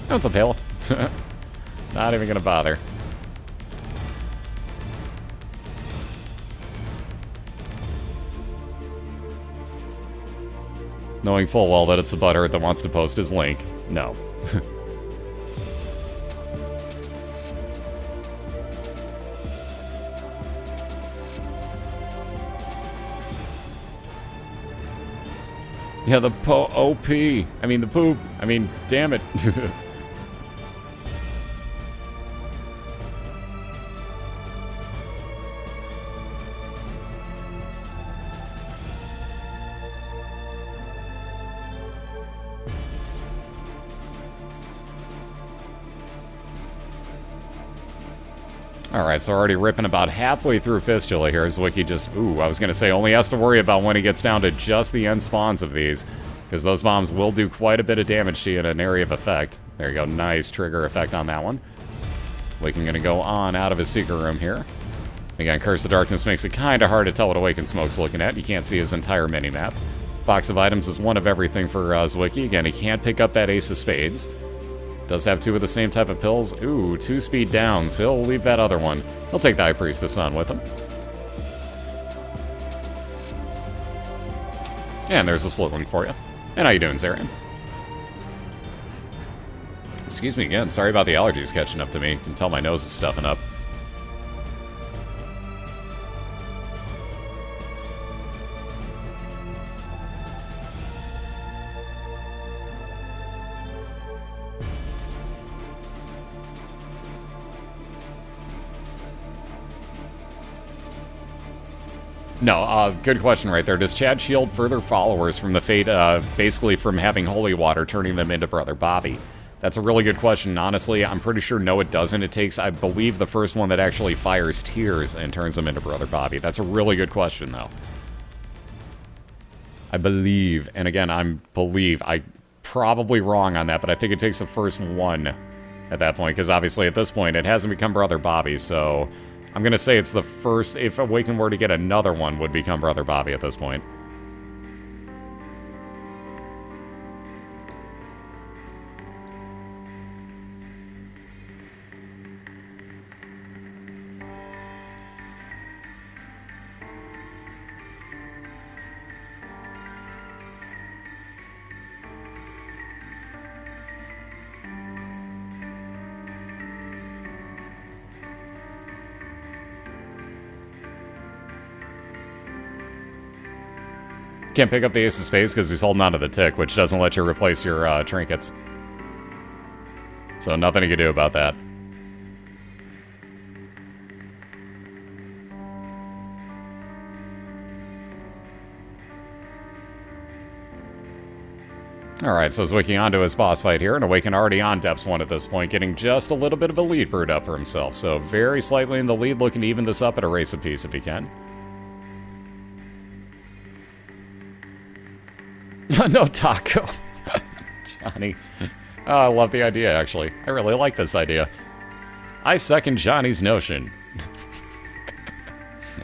What's up, Hale? Not even gonna bother. Knowing full well that it's the butthurt that wants to post his link. No. Yeah, the OP. I mean, the poop. I mean, damn it. Alright, so already ripping about halfway through Fistula here. Zwiki just, ooh, I was going to say only has to worry about when he gets down to just the end spawns of these, because those bombs will do quite a bit of damage to you in an area of effect. There you go, nice trigger effect on that one. Awaken going to go on out of his secret room here. Again, Curse of Darkness makes it kind of hard to tell what Awakened Smoke's looking at. You can't see his entire mini-map. Box of items is one of everything for Zwiki. Again, he can't pick up that Ace of Spades. Does have 2 of the same type of pills. Ooh, 2 speed downs. He'll leave that other one. He'll take the High Priestess on with him. And there's a split one for you. And how you doing, Zarian? Excuse me again. Sorry about the allergies catching up to me. You can tell my nose is stuffing up. No, good question right there. Does Chad shield further followers from the fate, basically from having holy water turning them into Brother Bobby? That's a really good question. Honestly, I'm pretty sure no, it doesn't. It takes, I believe, the first one that actually fires tears and turns them into Brother Bobby. That's a really good question, though. I believe, and again, I'm probably wrong on that, but I think it takes the first one at that point, because obviously at this point, it hasn't become Brother Bobby, so I'm going to say it's the first, if Awaken were to get another one, would become Brother Bobby at this point. Can't pick up the Ace of Spades because he's holding onto the tick, which doesn't let you replace your trinkets. So nothing you can do about that. Alright, so Zwiki onto his boss fight here, and Awaken already on Depths 1 at this point, getting just a little bit of a lead bird up for himself. So very slightly in the lead, looking to even this up at a race apiece if he can. No taco. Johnny. Oh, I love the idea, actually. I really like this idea. I second Johnny's notion.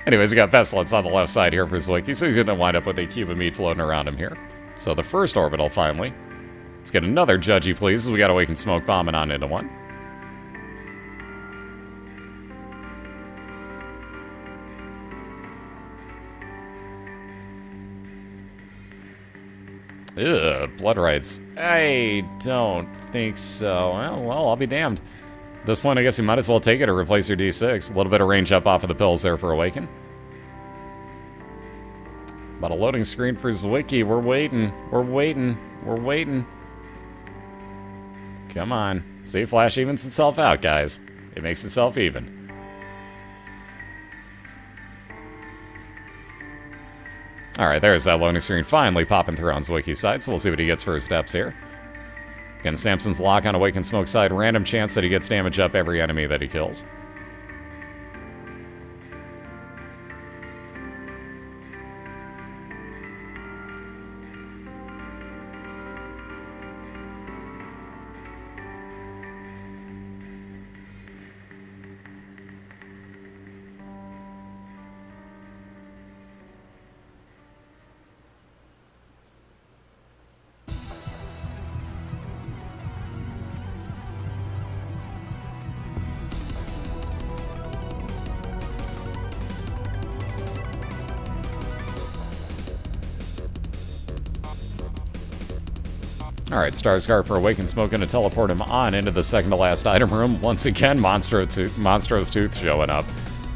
Anyways, we got Pestilence on the left side here for Zwiki, so he's going to wind up with a cube of meat floating around him here. So the first orbital, finally. Let's get another Judgy, please. We got Awaken Smoke bombing on into one. Ugh, blood rights. I don't think so. Well, I'll be damned. At this point, I guess you might as well take it or replace your D6. A little bit of range up off of the pills there for Awaken. About a loading screen for Zwiki. We're waiting. We're waiting. We're waiting. Come on. See, Flash evens itself out, guys. It makes itself even. Alright, there's that loading screen finally popping through on Zwiki's side, so we'll see what he gets for his steps here. Again, Samson's lock on Awaken Smoke side. Random chance that he gets damage up every enemy that he kills. Alright, Starscar for Awaken Smoke going to teleport him on into the second to last item room. Once again, Monstro's Tooth showing up.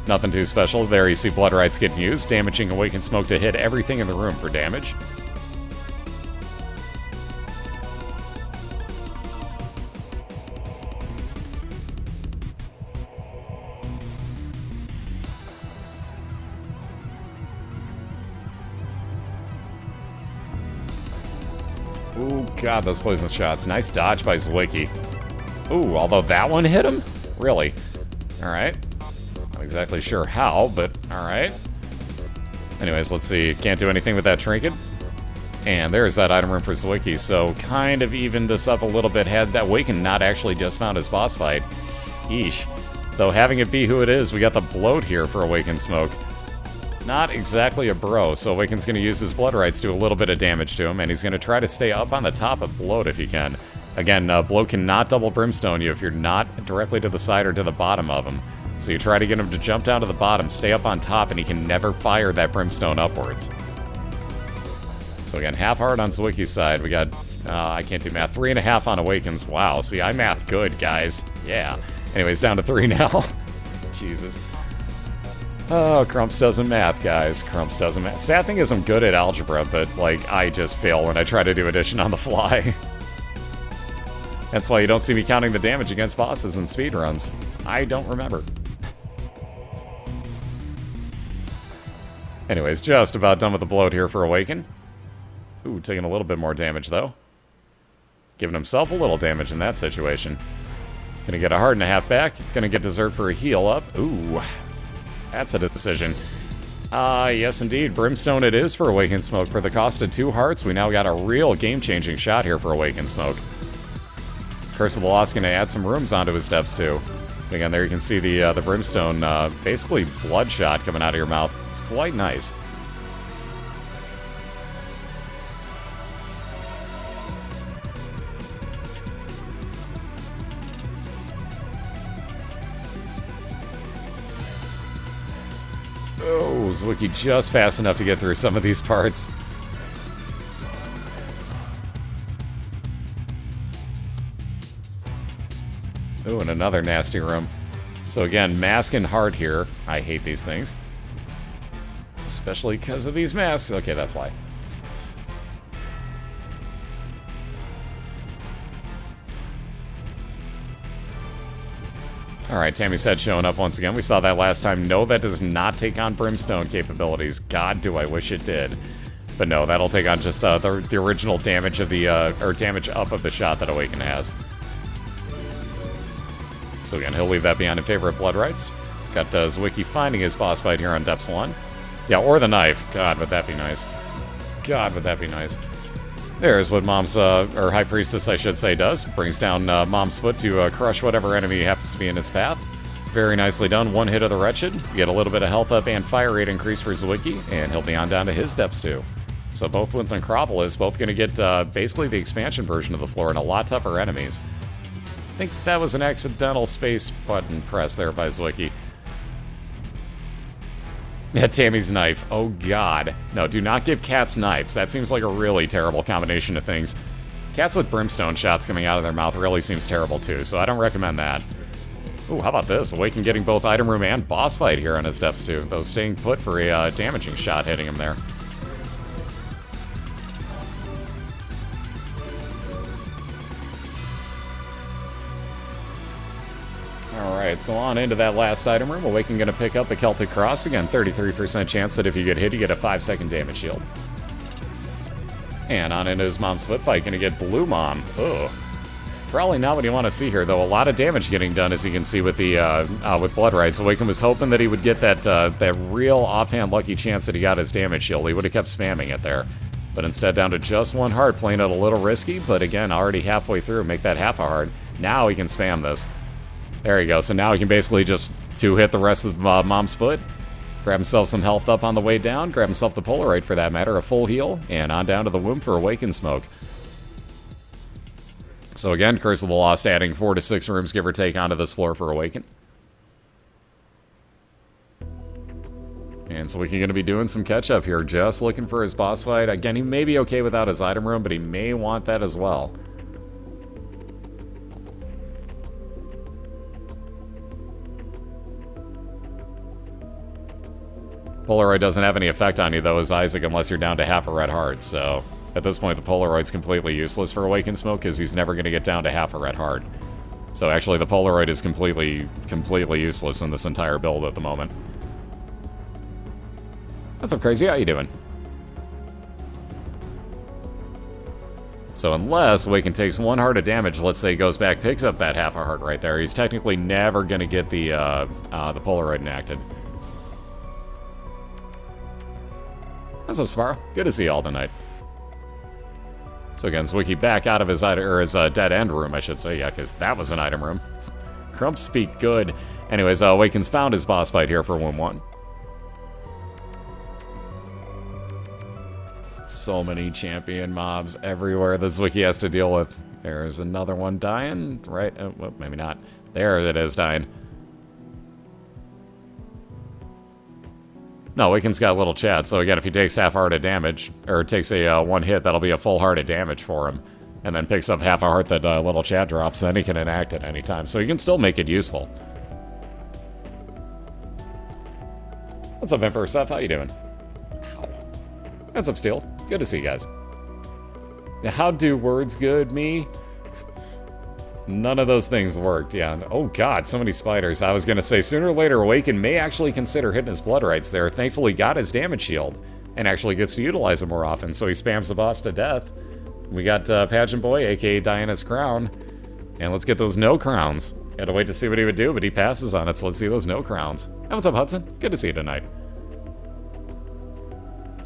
Nothing too special. There you see Blood Rights getting used, damaging Awaken Smoke to hit everything in the room for damage. Ooh, God, those poison shots. Nice dodge by Zwiki. Ooh, although that one hit him? Really? Alright. Not exactly sure how, but alright. Anyways, let's see. Can't do anything with that trinket. And there's that item room for Zwiki, so kind of evened this up a little bit. Had that Awaken not actually just found his boss fight. Eesh. Though having it be who it is, we got the bloat here for Awaken Smoke. Not exactly a bro, so Awaken's going to use his Blood Rights to do a little bit of damage to him, and he's going to try to stay up on the top of Bloat if he can. Again, Bloat cannot double Brimstone you if you're not directly to the side or to the bottom of him. So you try to get him to jump down to the bottom, stay up on top, and he can never fire that Brimstone upwards. So again, half hard on Zwiki's side. We got, I can't do math, 3.5 on Awakens. Wow, see, I math good, guys. Yeah. Anyways, down to 3 now. Jesus. Oh, Crumps doesn't math, guys. Crumps doesn't math. Sad thing is I'm good at algebra, but, like, I just fail when I try to do addition on the fly. That's why you don't see me counting the damage against bosses in speedruns. I don't remember. Anyways, just about done with the bloat here for Awaken. Ooh, taking a little bit more damage, though. Giving himself a little damage in that situation. Gonna get a heart and a half back. Gonna get dessert for a heal up. Ooh, that's a decision. Yes indeed. Brimstone it is for Awaken Smoke. For the cost of 2 hearts, we now got a real game-changing shot here for Awaken Smoke. Curse of the Lost gonna add some rooms onto his steps too. Again, there you can see the Brimstone, basically bloodshot coming out of your mouth. It's quite nice. Oh, Zwiki just fast enough to get through some of these parts. Oh, and another nasty room. So again, mask and heart here. I hate these things. Especially because of these masks. Okay, that's why. Alright, Tammy's head showing up once again. We saw that last time. No, that does not take on Brimstone capabilities. God, do I wish it did. But no, that'll take on just the original damage of the, or damage up of the shot that Awaken has. So again, he'll leave that behind in favor of Blood Rites. Got Zwiki finding his boss fight here on Depths 1. Yeah, or the knife. God, would that be nice. God, would that be nice. There's what Mom's, or High Priestess, I should say, does. Brings down Mom's foot to crush whatever enemy happens to be in its path. Very nicely done. One hit of the Wretched. You get a little bit of health up and fire rate increase for Zwiki, and he'll be on down to his depths too. So both with Necropolis, both going to get basically the expansion version of the floor and a lot tougher enemies. I think that was an accidental space button press there by Zwiki. Yeah, Tammy's knife. Oh, God. No, do not give cats knives. That seems like a really terrible combination of things. Cats with brimstone shots coming out of their mouth really seems terrible, too, so I don't recommend that. Ooh, how about this? Awaken getting both item room and boss fight here on his depths, too. Though staying put for a damaging shot hitting him there. Alright, so on into that last item room. Awaken going to pick up the Celtic Cross. Again, 33% chance that if you get hit, you get a 5-second damage shield. And on into his Mom's foot fight. Going to get Blue Mom. Ugh. Probably not what you want to see here, though. A lot of damage getting done, as you can see with the with Blood Rites. Awaken was hoping that he would get that real offhand lucky chance that he got his damage shield. He would have kept spamming it there. But instead, down to just 1 heart, playing it a little risky. But again, already halfway through, make that half a heart. Now he can spam this. There you go. So now he can basically just 2-hit the rest of Mom's foot. Grab himself some health up on the way down. Grab himself the Polaroid for that matter. A full heal. And on down to the womb for Awaken Smoke. So again, Curse of the Lost adding 4 to 6 rooms, give or take, onto this floor for Awaken. And so we're going to be doing some catch-up here. Just looking for his boss fight. Again, he may be okay without his item room, but he may want that as well. Polaroid doesn't have any effect on you, though, as Isaac, unless you're down to half a red heart, so... At this point, the Polaroid's completely useless for Awaken Smoke, because he's never going to get down to half a red heart. So actually, the Polaroid is completely useless in this entire build at the moment. What's up, Crazy? How you doing? So unless Awaken takes 1 heart of damage, let's say goes back, picks up that half a heart right there, he's technically never going to get the Polaroid enacted. What's up, Sparrow? Good to see you all tonight. So again, Zwiki back out of his dead end room, I should say, yeah, because that was an item room. Crumps speak good. Anyways, Awaken's found his boss fight here for Womb 1. So many champion mobs everywhere that Zwiki has to deal with. There's another one dying, right? Well, maybe not. There it is, dying. No, Awaken's got a little chat, so again, if he takes half a heart of damage, or takes a 1 hit, that'll be a full heart of damage for him. And then picks up half a heart that little chat drops, then he can enact at any time. So he can still make it useful. What's up, Emperor Seth? How you doing? Ow. What's up, Steel? Good to see you guys. How do words good, me? None of those things worked, yeah. Oh god, so many spiders. I was gonna say, sooner or later, Awaken may actually consider hitting his blood rights there. Thankfully, got his damage shield, and actually gets to utilize it more often, so he spams the boss to death. We got Pageant Boy, aka Diana's Crown, and let's get those no crowns. Gotta wait to see what he would do, but he passes on it, so let's see those no crowns. Hey, what's up, Hudson? Good to see you tonight.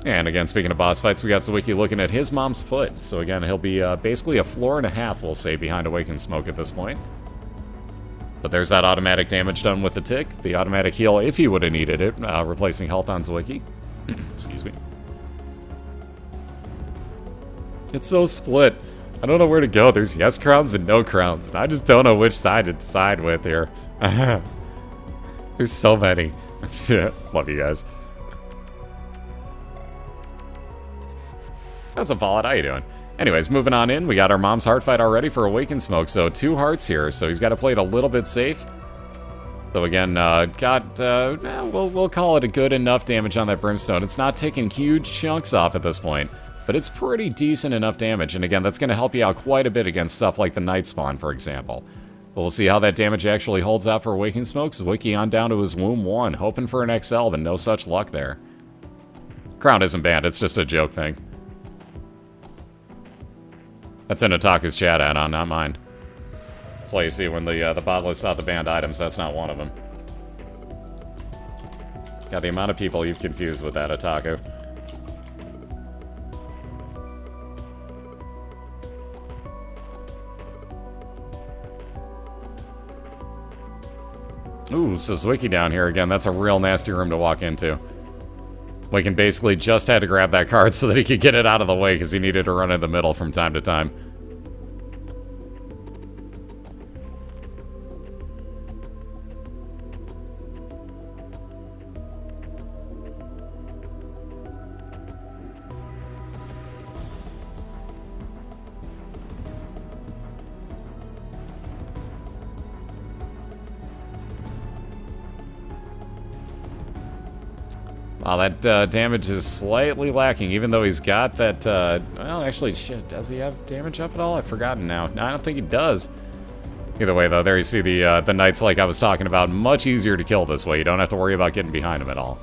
And again, speaking of boss fights, we got Zwiki looking at his mom's foot. So again, he'll be basically a floor and a half, we'll say, behind Awaken Smoke at this point. But there's that automatic damage done with the tick. The automatic heal, if he would have needed it, replacing health on Zwiki. Excuse me. It's so split. I don't know where to go. There's yes crowns and no crowns. And I just don't know which side to side with here. There's so many. Love you guys. That's a Fallout. How you doing? Anyways, moving on in. We got our mom's heart fight already for Awaken Smoke. So 2 hearts here. So he's got to play it a little bit safe. Though again, we'll call it a good enough damage on that Brimstone. It's not taking huge chunks off at this point, but it's pretty decent enough damage. And again, that's going to help you out quite a bit against stuff like the Night Spawn, for example. But we'll see how that damage actually holds out for Awaken Smoke. Zwiki on down to his Womb 1, hoping for an XL, but no such luck there. Crown isn't banned, it's just a joke thing. That's in Otaku's chat add-on, not mine. That's why you see when the bot lists out the banned items, that's not one of them. Got the amount of people you've confused with that, Otaku. Ooh, Zwiki down here again. That's a real nasty room to walk into. Waken basically just had to grab that card so that he could get it out of the way because he needed to run in the middle from time to time. Wow, that damage is slightly lacking, even though he's got that, well, actually, shit, does he have damage up at all? I've forgotten now. No, I don't think he does. Either way, though, there you see the knights like I was talking about. Much easier to kill this way. You don't have to worry about getting behind him at all.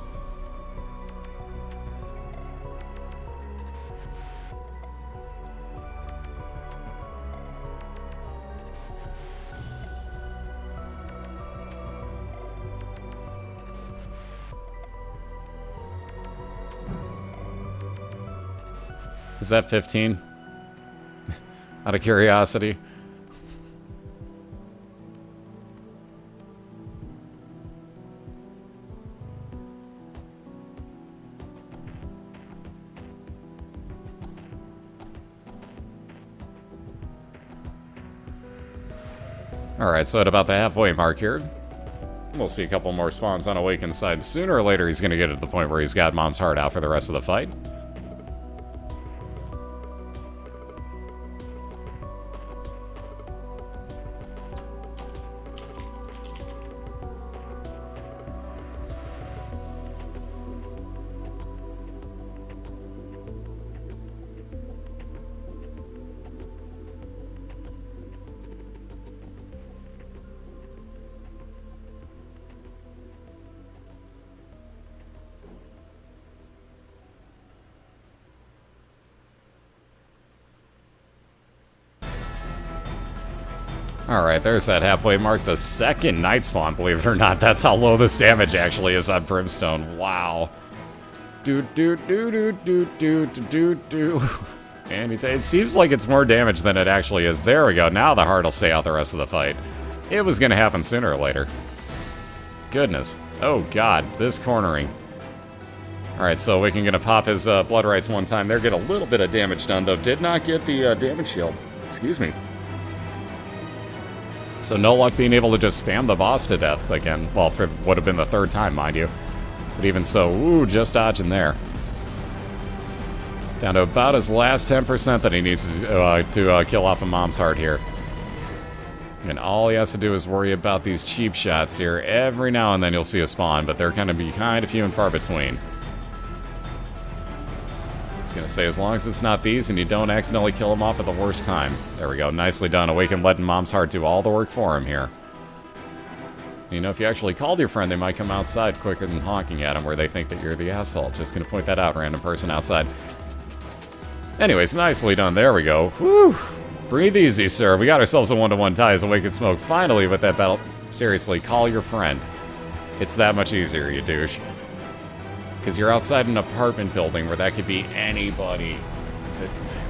Is that 15? Out of curiosity. Alright, so at about the halfway mark here, we'll see a couple more spawns on Awaken's side. Sooner or later, he's going to get to the point where he's got Mom's heart out for the rest of the fight. Alright, there's that halfway mark. The second Night Spawn, believe it or not. That's how low this damage actually is on Brimstone. Wow. And it seems like it's more damage than it actually is. There we go. Now the heart will stay out the rest of the fight. It was going to happen sooner or later. Goodness. Oh god, this cornering. Alright, so Wicken going to pop his blood rights one time there. Get a little bit of damage done, though. Did not get the damage shield. Excuse me. So no luck being able to just spam the boss to death again. Well, for would have been the third time, mind you. But even so, ooh, just dodging there. Down to about his last 10% that he needs to kill off a Mom's heart here. And all he has to do is worry about these cheap shots here. Every now and then you'll see a spawn, but they're going to be kind of few and far between. Gonna say, as long as it's not these and you don't accidentally kill him off at the worst time. There we go, nicely done. Awaken letting Mom's heart do all the work for him here. You know, if you actually called your friend, they might come outside quicker than honking at him where they think that you're the asshole. Just gonna point that out, random person outside. Anyways, nicely done, there we go. Whew! Breathe easy, sir. We got ourselves a 1-to-1 tie as Awaken Smoke finally with that battle. Seriously, call your friend. It's that much easier, you douche. Because you're outside an apartment building where that could be anybody.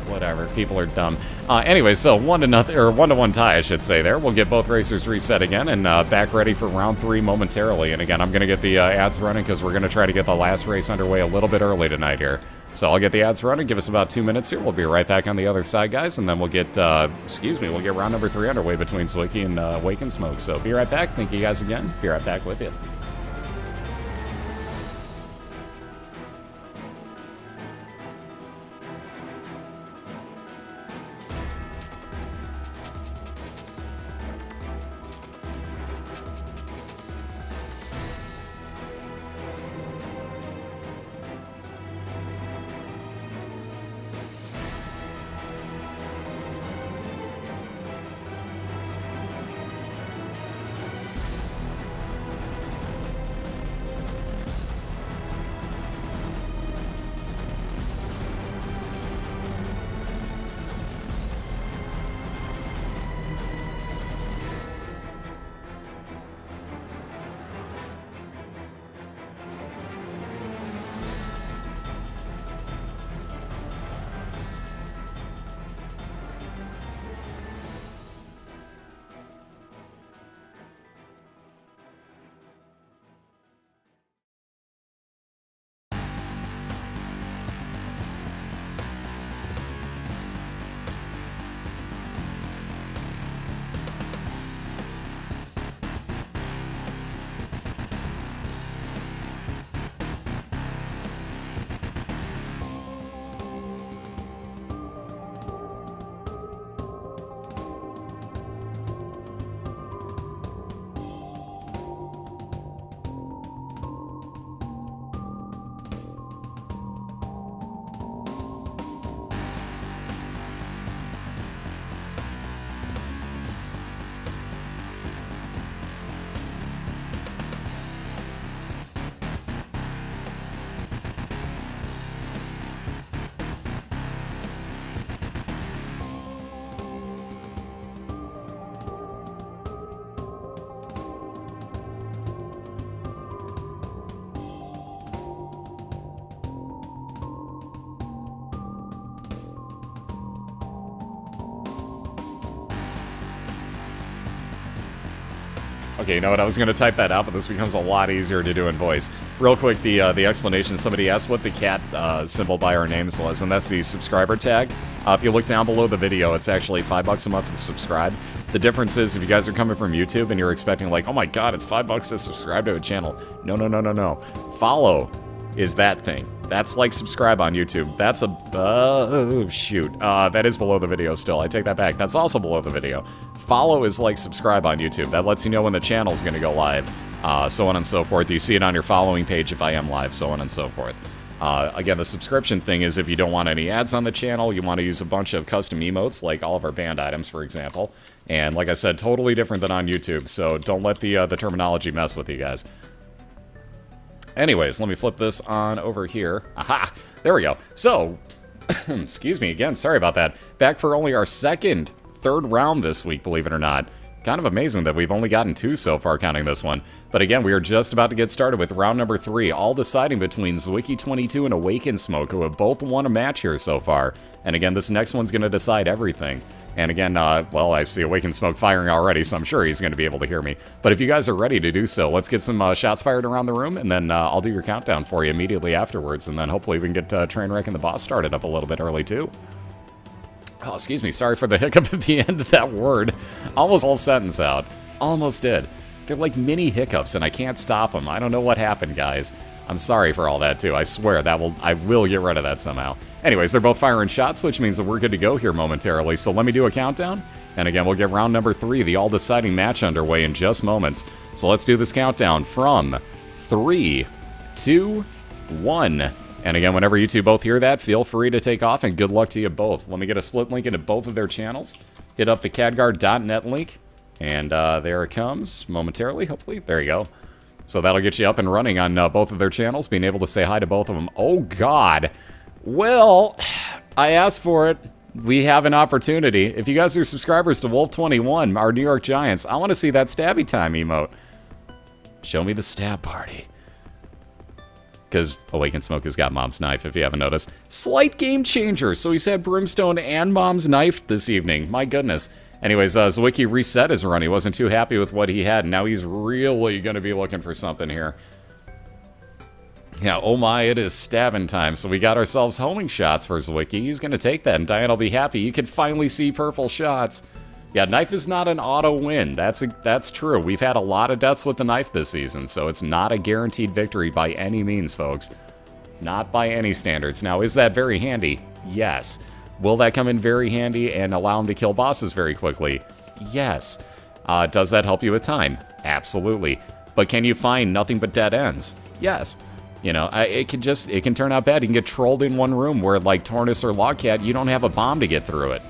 Whatever, people are dumb. Anyways, so 1-to-1 tie, I should say there. We'll get both racers reset again and back ready for round 3 momentarily. And again, I'm going to get the ads running because we're going to try to get the last race underway a little bit early tonight here. So I'll get the ads running, give us about 2 minutes here. We'll be right back on the other side, guys, and then we'll get, we'll get round number 3 underway between Zwiki and Awaken Smoke. So be right back. Thank you guys again. Be right back with you. Okay, you know what? I was going to type that out, but this becomes a lot easier to do in voice. Real quick, the explanation. Somebody asked what the cat symbol by our names was, and that's the subscriber tag. If you look down below the video, it's actually $5 a month to subscribe. The difference is if you guys are coming from YouTube and you're expecting like, oh my god, it's $5 to subscribe to a channel. No, no, no, no, no. Follow is that thing. That's like subscribe on YouTube. That's a... oh, shoot. That is below the video still. I take that back. That's also below the video. Follow is like subscribe on YouTube. That lets you know when the channel's going to go live, so on and so forth. You see it on your following page if I am live, so on and so forth. Again, the subscription thing is if you don't want any ads on the channel, you want to use a bunch of custom emotes, like all of our banned items, for example. And like I said, totally different than on YouTube, so don't let the terminology mess with you guys. Anyways, let me flip this on over here. Aha! There we go. So, excuse me again, sorry about that. Back for only our third round this week, believe it or not. Kind of amazing that we've only gotten 2 so far, counting this one. But again, we are just about to get started with round number 3, all deciding between Zwiki22 and Awaken Smoke, who have both won a match here so far. And again, this next one's going to decide everything. And again, well, I see Awaken Smoke firing already, so I'm sure he's going to be able to hear me. But if you guys are ready to do so, let's get some shots fired around the room, and then I'll do your countdown for you immediately afterwards. And then hopefully we can get Trainwreck and the boss started up a little bit early, too. Oh, excuse me, sorry for the hiccup at the end of that word. Almost whole sentence out. Almost did. They're like mini hiccups, and I can't stop them. I don't know what happened, guys. I'm sorry for all that, too. I swear, I will get rid of that somehow. Anyways, they're both firing shots, which means that we're good to go here momentarily. So let me do a countdown, and again, we'll get round number 3, the all-deciding match underway in just moments. So let's do this countdown from 3, 2, 1... And again, whenever you two both hear that, feel free to take off, and good luck to you both. Let me get a split link into both of their channels. Hit up the cadguard.net link, and there it comes momentarily, hopefully. There you go. So that'll get you up and running on both of their channels, being able to say hi to both of them. Oh, God. Well, I asked for it. We have an opportunity. If you guys are subscribers to Wolf21, our New York Giants, I want to see that stabby time emote. Show me the stab party. Because Awakened Smoke has got Mom's Knife, if you haven't noticed. Slight game changer. So he's had Brimstone and Mom's Knife this evening. My goodness. Anyways, Zwiki reset his run. He wasn't too happy with what he had, and now he's really going to be looking for something here. Yeah, oh my, it is stabbing time. So we got ourselves homing shots for Zwiki. He's going to take that, and Diane will be happy. You can finally see purple shots. Yeah, knife is not an auto win. That's true. We've had a lot of deaths with the knife this season, so it's not a guaranteed victory by any means, folks. Not by any standards. Now, is that very handy? Yes. Will that come in very handy and allow him to kill bosses very quickly? Yes. Does that help you with time? Absolutely. But can you find nothing but dead ends? Yes. You know, it can turn out bad. You can get trolled in one room where, like Tornus or Logcat, you don't have a bomb to get through it.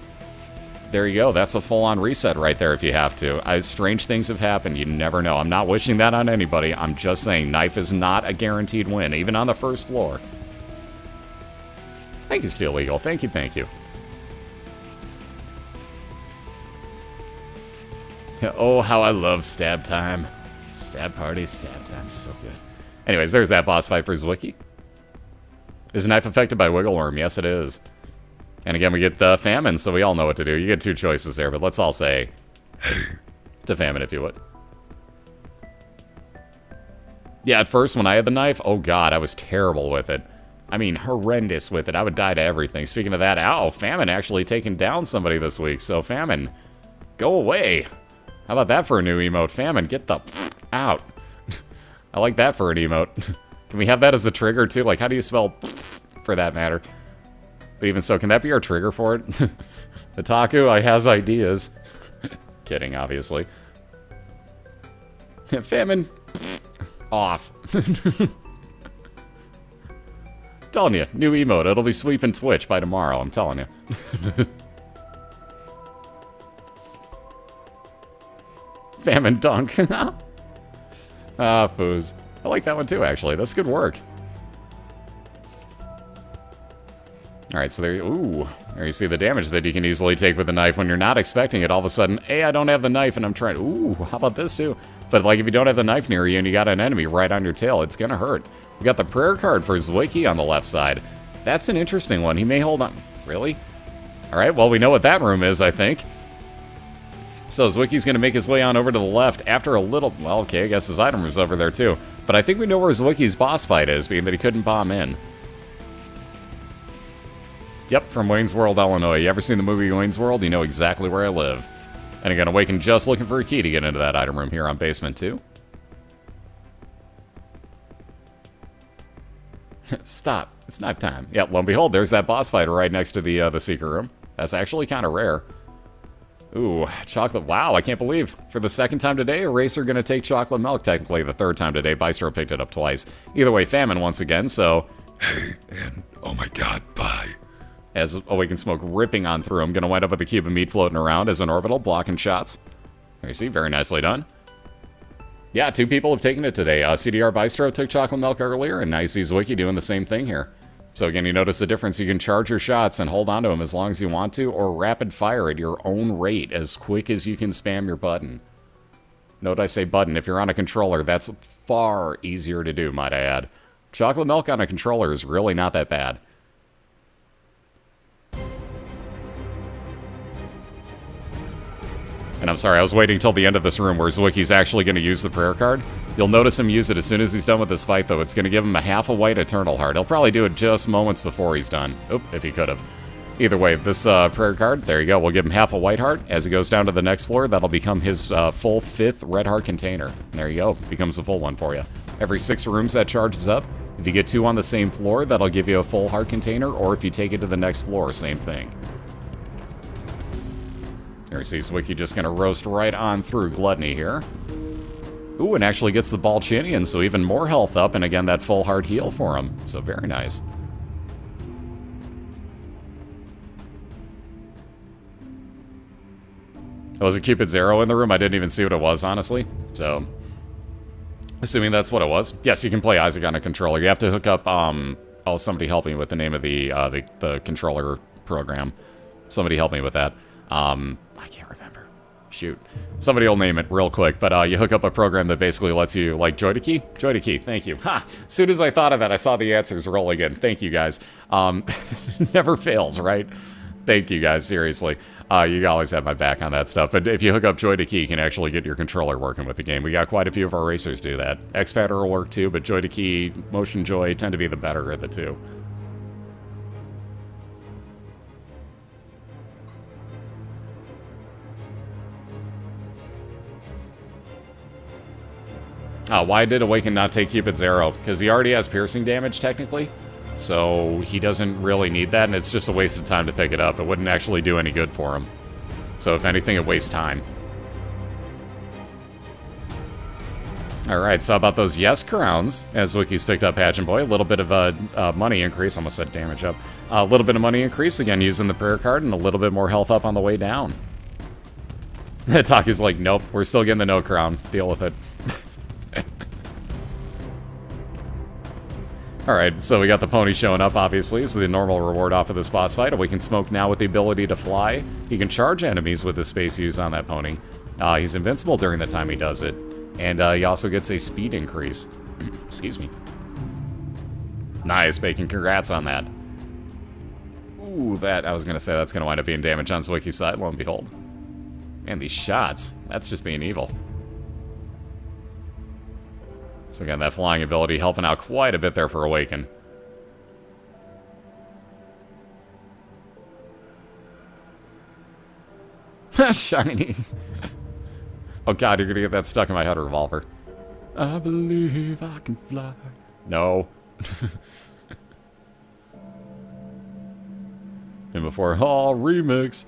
There you go. That's a full-on reset right there if you have to. Strange things have happened. You never know. I'm not wishing that on anybody. I'm just saying knife is not a guaranteed win, even on the first floor. Thank you, Steel Eagle. Thank you, thank you. Oh, how I love stab time. Stab party, stab time. So good. Anyways, there's that boss fight for Zwiki. Is the knife affected by Wiggle Worm? Yes, it is. And again, we get the Famine, so we all know what to do. You get two choices there, but let's all say to Famine, if you would. Yeah, at first, when I had the knife, oh god, I was terrible with it. I mean, horrendous with it. I would die to everything. Speaking of that, ow, Famine actually taking down somebody this week. So, Famine, go away. How about that for a new emote? Famine, get the out. I like that for an emote. Can we have that as a trigger, too? Like, how do you spell for that matter? But even so, can that be our trigger for it? Otaku, I has ideas. Kidding, obviously. Famine, off. Telling you, new emote. It'll be sweeping Twitch by tomorrow, I'm telling you. Famine dunk. Ah, foos. I like that one too, actually. That's good work. Alright, so there you see the damage that you can easily take with the knife when you're not expecting it. All of a sudden, hey, I don't have the knife and I'm trying. Ooh, how about this too? But like if you don't have the knife near you and you got an enemy right on your tail, it's gonna hurt. We got the prayer card for Zwiki on the left side. That's an interesting one. He may hold on. Really? Alright, well, we know what that room is, I think. So Zwiki's going to make his way on over to the left after a little... Well, okay, I guess his item room's over there too. But I think we know where Zwiki's boss fight is, being that he couldn't bomb in. Yep, from Wayne's World, Illinois. You ever seen the movie Wayne's World? You know exactly where I live. And again, Awaken just looking for a key to get into that item room here on Basement 2. Stop. It's knife time. Yeah, lo and behold, there's that boss fighter right next to the secret room. That's actually kind of rare. Ooh, chocolate. Wow, I can't believe. For the second time today, Eraser going to take chocolate milk. Technically, the third time today. Bystro picked it up twice. Either way, Famine once again, so... Hey, and oh my god, bye. As Awakened Smoke ripping on through him. Going to wind up with the cube of meat floating around as an orbital, blocking shots. There you see, very nicely done. Yeah, two people have taken it today. CDR Bystro took chocolate milk earlier, and now you see Zwiki doing the same thing here. So again, you notice the difference. You can charge your shots and hold on to them as long as you want to, or rapid fire at your own rate as quick as you can spam your button. Note I say button. If you're on a controller, that's far easier to do, might I add. Chocolate milk on a controller is really not that bad. And I'm sorry, I was waiting till the end of this room where Zwiki's actually going to use the prayer card. You'll notice him use it as soon as he's done with this fight, though. It's going to give him a half a white Eternal Heart. He'll probably do it just moments before he's done. Oop, if he could have. Either way, this prayer card, there you go. We'll give him half a white heart. As he goes down to the next floor, that'll become his full 5th red heart container. There you go. Becomes a full one for you. Every 6 rooms that charges up. If you get 2 on the same floor, that'll give you a full heart container, or if you take it to the next floor, same thing. There you see Zwiki just going to roast right on through Gluttony here. Ooh, and actually gets the Balchinian, so even more health up, and again, that full heart heal for him. So very nice. Was it Cupid Zero in the room? I didn't even see what it was, honestly. So, assuming that's what it was. Yes, you can play Isaac on a controller. You have to hook up, oh, somebody help me with the name of the controller program. Somebody help me with that. I can't remember. Shoot. Somebody will name it real quick, but you hook up a program that basically lets you, like, Joy to Key? Joy to Key, thank you. Ha! As soon as I thought of that, I saw the answers rolling in. Thank you, guys. Never fails, right? Thank you, guys, seriously. You always have my back on that stuff. But if you hook up Joy to Key, you can actually get your controller working with the game. We got quite a few of our racers do that. X-Patter will work too, but Joy to Key, Motion Joy tend to be the better of the two. Why did Awaken not take Cupid Zero? Because he already has piercing damage, technically. So he doesn't really need that, and it's just a waste of time to pick it up. It wouldn't actually do any good for him. So if anything, it wastes time. Alright, so how about those yes crowns? As Wiki's picked up Pageant Boy, a little bit of a money increase. Almost said damage up. A little bit of money increase, again, using the prayer card, and a little bit more health up on the way down. Taki's like, nope, we're still getting the no crown. Deal with it. Alright, so we got the pony showing up, obviously. This is the normal reward off of this boss fight. Awaken Smoke now with the ability to fly. He can charge enemies with the space used on that pony. He's invincible during the time he does it. And he also gets a speed increase. Excuse me. Nice, Bacon. Congrats on that. Ooh, I was going to say that's going to wind up being damage on Zwiki's side, lo and behold. Man, these shots. That's just being evil. So again, that flying ability helping out quite a bit there for Awaken. Shiny. Oh god, you're gonna get that stuck in my head, revolver. I believe I can fly. No. And before, oh, remix.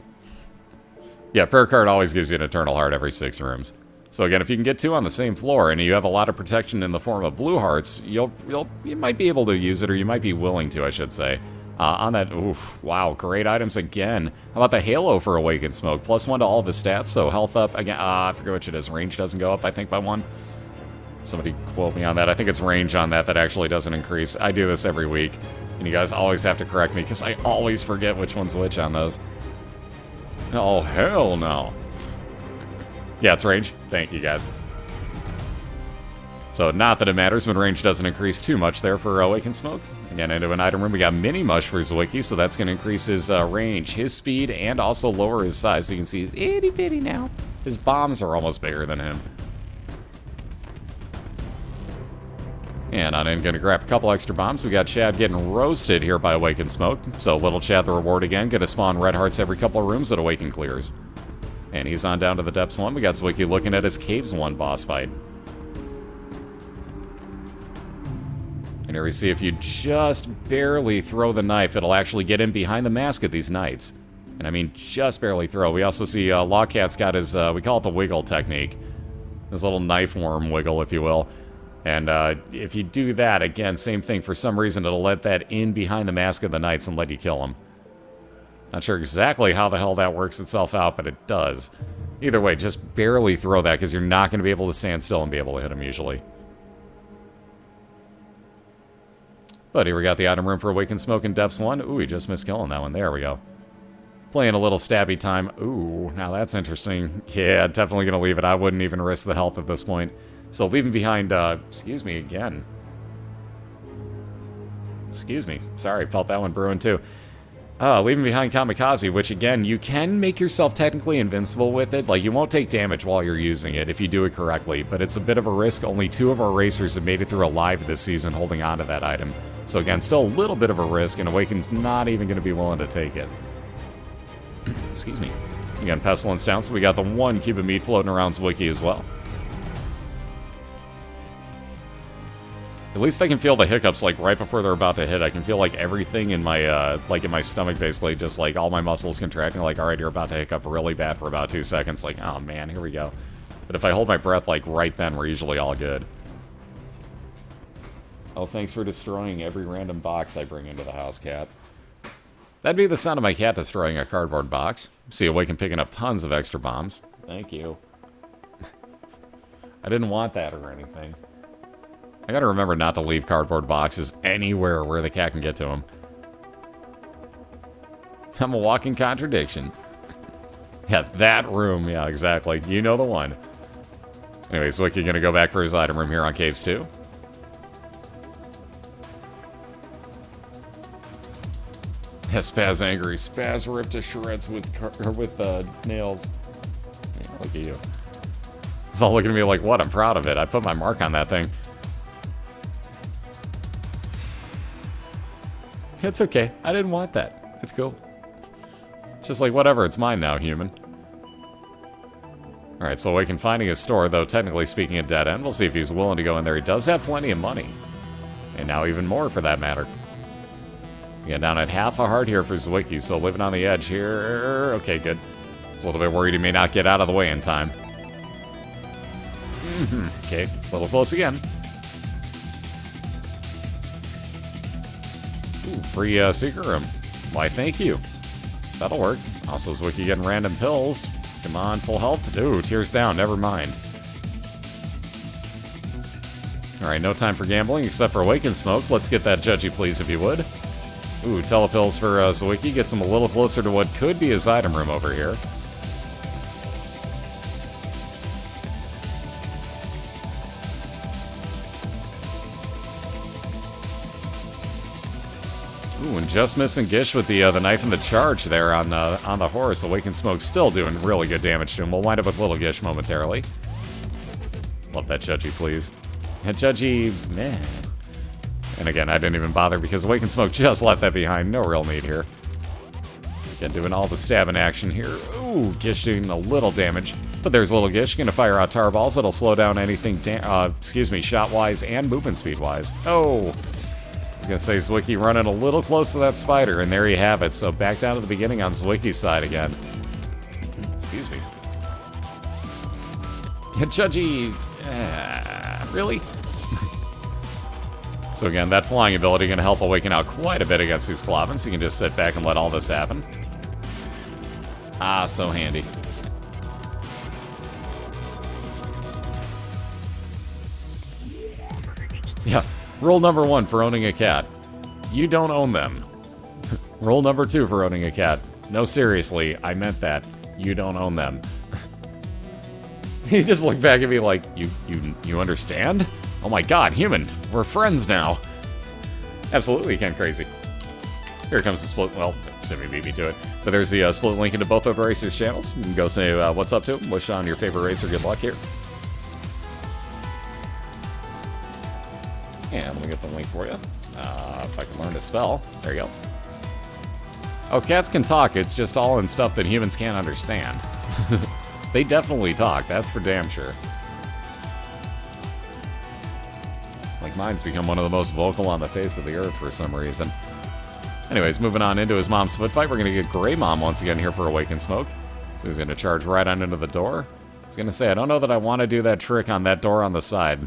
Yeah, prayer card always gives you an eternal heart every 6 rooms. So again, if you can get 2 on the same floor and you have a lot of protection in the form of blue hearts, you might be able to use it, or you might be willing to, I should say. On that, oof, wow, great items again. How about the Halo for Awakened Smoke? +1 to all of his stats, so health up, again, I forget which it is. Range doesn't go up, I think, by 1. Somebody quote me on that. I think it's range on that actually doesn't increase. I do this every week, and you guys always have to correct me, because I always forget which one's which on those. Oh, hell no. Yeah, it's range. Thank you, guys. So, not that it matters when range doesn't increase too much there for Awakened Smoke. Again, into an item room, we got Mini Mush for Zwiki, so that's going to increase his range, his speed, and also lower his size. So you can see he's itty-bitty now. His bombs are almost bigger than him. And I'm going to grab a couple extra bombs. We got Chad getting roasted here by Awakened Smoke. So, little Chad the reward again. Going to spawn red hearts every couple of rooms that Awaken clears. And he's on down to the Depths 1. We got Zwiki looking at his Caves 1 boss fight. And here we see if you just barely throw the knife, it'll actually get in behind the mask of these knights. And I mean, just barely throw. We also see Lawcat's got his, we call it the wiggle technique. His little knife worm wiggle, if you will. And if you do that, again, same thing. For some reason, it'll let that in behind the mask of the knights and let you kill them. Not sure exactly how the hell that works itself out, but it does. Either way, just barely throw that, because you're not going to be able to stand still and be able to hit him usually. But here we got the item room for Awakened Smoke in Depths 1. Ooh, he just missed killing that one. There we go. Playing a little stabby time. Ooh, now that's interesting. Yeah, definitely going to leave it. I wouldn't even risk the health at this point. So leaving behind, excuse me again. Excuse me. Sorry, felt that one brewing too. Leaving behind Kamikaze, which again, you can make yourself technically invincible with it. Like, you won't take damage while you're using it if you do it correctly, but it's a bit of a risk. Only 2 of our racers have made it through alive this season holding on to that item. So again, still a little bit of a risk, and Awaken's not even going to be willing to take it. Excuse me. Again, Pestilence down, so we got the 1 cube of meat floating around Zwiki as well. At least I can feel the hiccups, like, right before they're about to hit. I can feel, like, everything in my, like, in my stomach, basically, just, like, all my muscles contracting, like, alright, you're about to hiccup really bad for about 2 seconds. Like, oh, man, here we go. But if I hold my breath, like, right then, we're usually all good. Oh, thanks for destroying every random box I bring into the house, cat. That'd be the sound of my cat destroying a cardboard box. See Awaken picking up tons of extra bombs. Thank you. I didn't want that or anything. I gotta remember not to leave cardboard boxes anywhere where the cat can get to them. I'm a walking contradiction. Yeah, that room. Yeah, exactly. You know the one. Anyway, Zwiki gonna go back for his item room here on Caves 2. Yeah, Spaz angry. Spaz ripped to shreds with nails. Yeah, look at you. He's all looking at me like, what? I'm proud of it. I put my mark on that thing. It's okay. I didn't want that. It's cool. It's just like, whatever. It's mine now, human. Alright, so Awaken finding his store, though technically speaking a dead end. We'll see if he's willing to go in there. He does have plenty of money. And now even more, for that matter. Yeah, down at half a heart here for Zwiki, so living on the edge here. Okay, good. I was a little bit worried he may not get out of the way in time. Okay, a little close again. Ooh, free secret room. Why, thank you. That'll work. Also, Zwiki getting random pills. Come on, full health. Ooh, tears down, never mind. Alright, no time for gambling except for Awaken Smoke. Let's get that judgy, please, if you would. Ooh, telepills for Zwiki. Gets him a little closer to what could be his item room over here. Ooh, and just missing Gish with the knife and the charge there on the horse. Awaken Smoke still doing really good damage to him. We'll wind up with little Gish momentarily. Love that judgy, please. And judgy, man. And again, I didn't even bother because Awaken Smoke just left that behind. No real need here. Again, doing all the stabbing action here. Ooh, Gish doing a little damage. But there's little Gish. Gonna fire out tar balls. That'll slow down anything, shot-wise and movement speed-wise. Oh! I was gonna say, Zwiki running a little close to that spider, and there you have it. So back down to the beginning on Zwiki's side again. Excuse me. Judgy... really? So again, that flying ability gonna help Awaken out quite a bit against these Clovens. You can just sit back and let all this happen. Ah, so handy. Yeah. Rule number 1 for owning a cat. You don't own them. Rule number 2 for owning a cat. No, seriously, I meant that. You don't own them. He just looked back at me like, you understand? Oh my god, human, we're friends now. Absolutely, Ken Crazy. Here comes the split, well, Simmy beat me to it. But there's the split link into both of the racers' channels. You can go say what's up to them. Wish on your favorite racer good luck here. And let me get the link for you. If I can learn to spell. There you go. Oh, cats can talk. It's just all in stuff that humans can't understand. They definitely talk. That's for damn sure. Like, mine's become one of the most vocal on the face of the earth for some reason. Anyways, moving on into his mom's foot fight. We're going to get Grey Mom once again here for Awaken Smoke. So he's going to charge right on into the door. I was going to say, I don't know that I want to do that trick on that door on the side.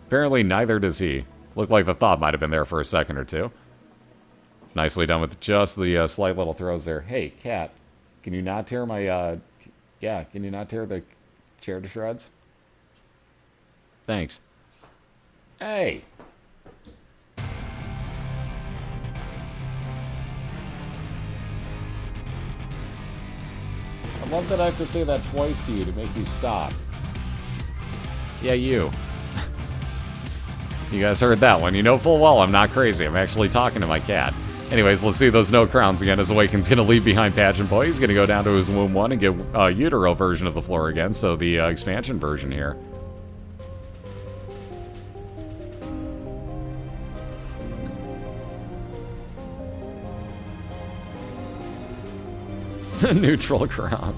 Apparently, neither does he. Looked like the thought might have been there for a second or two. Nicely done with just the slight little throws there. Hey, cat, can you not tear my, yeah, can you not tear the chair to shreds? Thanks. Hey! I love that I have to say that twice to you to make you stop. Yeah, you. You guys heard that one. You know full well I'm not crazy. I'm actually talking to my cat. Anyways, let's see those no crowns again as Awaken's going to leave behind Pageant Boy. He's going to go down to his Womb 1 and get a Utero version of the floor again, so the expansion version here. Neutral crown.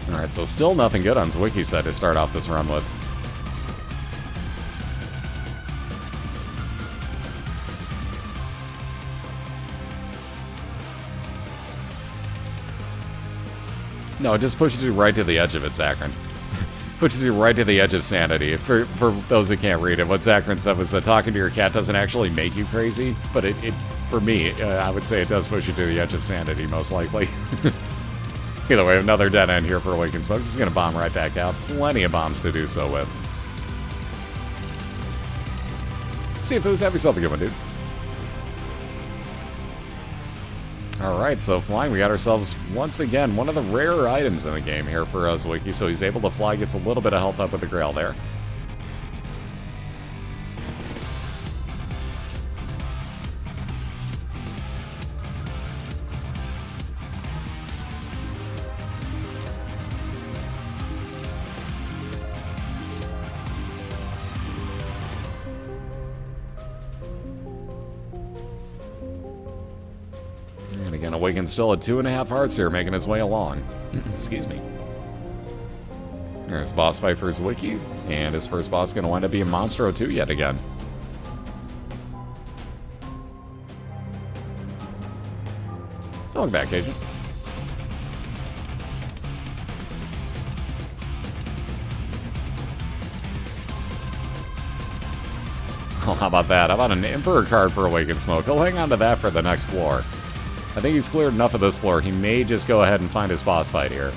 Alright, so still nothing good on Zwiki's side to start off this run with. No, it just pushes you right to the edge of it, Zaccharin. Pushes you right to the edge of sanity. For those that can't read it, what Zachary said was that talking to your cat doesn't actually make you crazy, but it for me, I would say it does push you to the edge of sanity, most likely. Either way, another dead end here for Awakened Smoke. He's going to bomb right back out. Plenty of bombs to do so with. See if it was have yourself a good one, dude. Alright, so flying, we got ourselves, once again, one of the rarer items in the game here for Zwiki, so he's able to fly, gets a little bit of health up with the Grail there. And again, Awakened still at 2.5 hearts here, making his way along. Excuse me. There's boss fight for Zwiki, and his first boss is going to wind up being Monstro 2 yet again. Going back, Agent. Oh, how about that? How about an Emperor card for Awakened Smoke? He'll hang on to that for the next floor. I think he's cleared enough of this floor. He may just go ahead and find his boss fight here.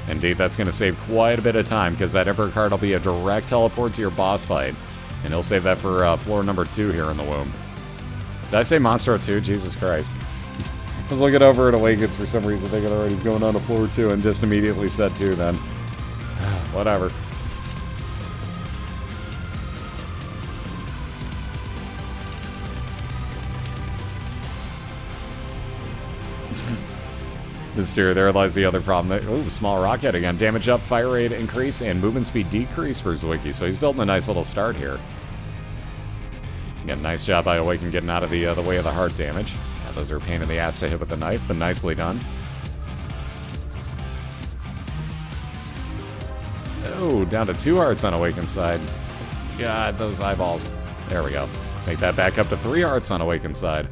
Indeed, that's going to save quite a bit of time, because that Emperor card will be a direct teleport to your boss fight. And he'll save that for floor number 2 here in the womb. Did I say Monstro 2? Jesus Christ. I was looking over at Awakens for some reason, thinking, alright, he's going on to floor 2, and just immediately said 2 then. Whatever. Mysterio, there lies the other problem. Ooh, small rocket again. Damage up, fire rate increase, and movement speed decrease for Zwiki. So he's building a nice little start here. Again, nice job by Awaken getting out of the way of the heart damage. God, those are a pain in the ass to hit with the knife, but nicely done. Oh, down to 2 hearts on Awaken's side. God, those eyeballs. There we go. Make that back up to 3 hearts on Awaken's side.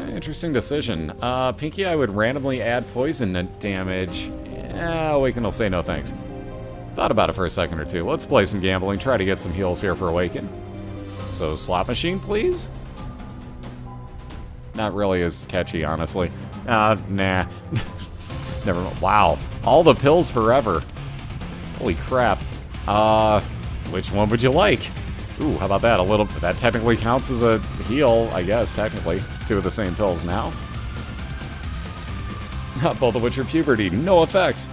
Interesting decision. Pinky, I would randomly add poison damage. Awaken will say no thanks. Thought about it for a second or two. Let's play some gambling, try to get some heals here for Awaken. So, slot machine, please? Not really as catchy, honestly. Nah. Never mind. Wow. All the pills forever. Holy crap. Which one would you like? Ooh, how about that? A little... That technically counts as a heal, I guess, technically. 2 of the same pills now. Both of which are puberty. No effects.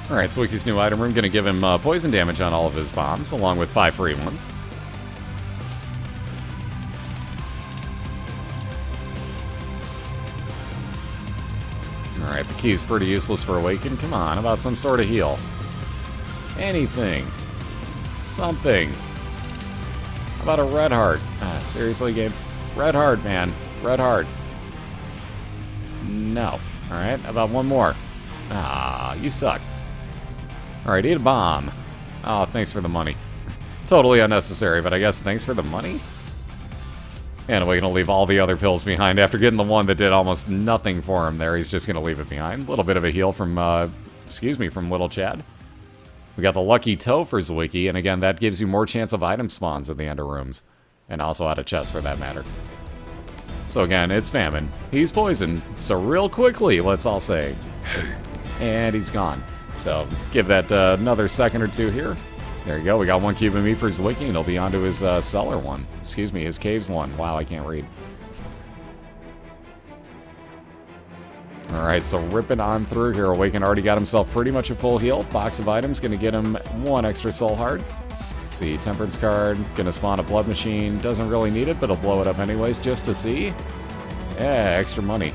Alright, Zwiki's new item room. Gonna give him poison damage on all of his bombs, along with 5 free ones. Alright, the key's pretty useless for Awaken. Come on, how about some sort of heal? Anything. Something. How about a red heart? Seriously, game? Red heart, man. Red heart. No. Alright, how about one more? You suck. Alright, eat a bomb. Oh, thanks for the money. Totally unnecessary, but I guess thanks for the money? And we're going to leave all the other pills behind. After getting the one that did almost nothing for him there, he's just going to leave it behind. A little bit of a heal from, from Little Chad. We got the Lucky Toe for Zwiki, and again, that gives you more chance of item spawns at the end of rooms. And also out of chests, for that matter. So again, it's famine. He's poisoned, so real quickly, let's all say. And he's gone. So, give that another second or two here. There you go, we got 1 cube of meat for Zwiki, and he'll be onto his cellar one. Excuse me, his caves one. Wow, I can't read. Alright, so ripping on through here. Awaken already got himself pretty much a full heal. Box of items, gonna get him 1 extra soul heart. Let's see, Temperance card, gonna spawn a blood machine. Doesn't really need it, but he'll blow it up anyways, just to see. Yeah, extra money.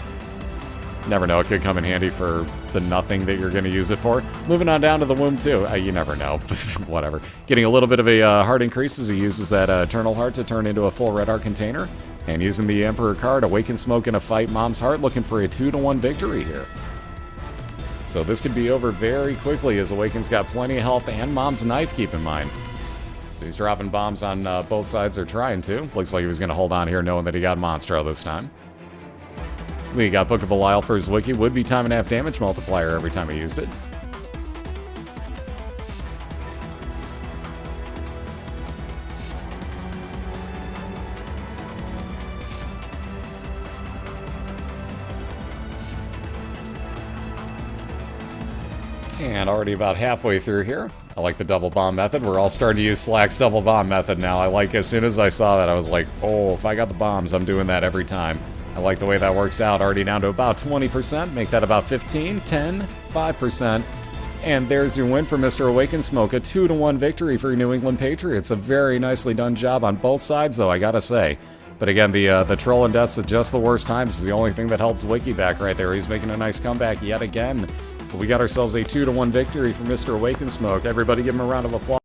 Never know, it could come in handy for the nothing that you're gonna use it for. Moving on down to the womb too. You never know. Whatever. Getting a little bit of a heart increase as he uses that Eternal Heart to turn into a full red heart container. And using the Emperor card, Awaken Smoke in a fight Mom's Heart, looking for a 2-to-1 victory here. So this could be over very quickly as Awaken's got plenty of health and Mom's Knife, keep in mind. So he's dropping bombs on both sides, or trying to. Looks like he was going to hold on here knowing that he got Monstro this time. We got Book of BOILeR for Zwiki. Would be time and a half damage multiplier every time I used it. And already about halfway through here. I like the double bomb method. We're all starting to use Slack's double bomb method now. I like, as soon as I saw that, I was like, oh, if I got the bombs, I'm doing that every time. I like the way that works out. Already down to about 20%. Make that about 15, 10, 5%. And there's your win for Mr. Awakened Smoke. A 2-1 victory for your New England Patriots. A very nicely done job on both sides, though, I gotta say. But again, the troll and deaths at just the worst times is the only thing that held Zwiki back right there. He's making a nice comeback yet again. But we got ourselves a 2-1 victory for Mr. Awakened Smoke. Everybody give him a round of applause.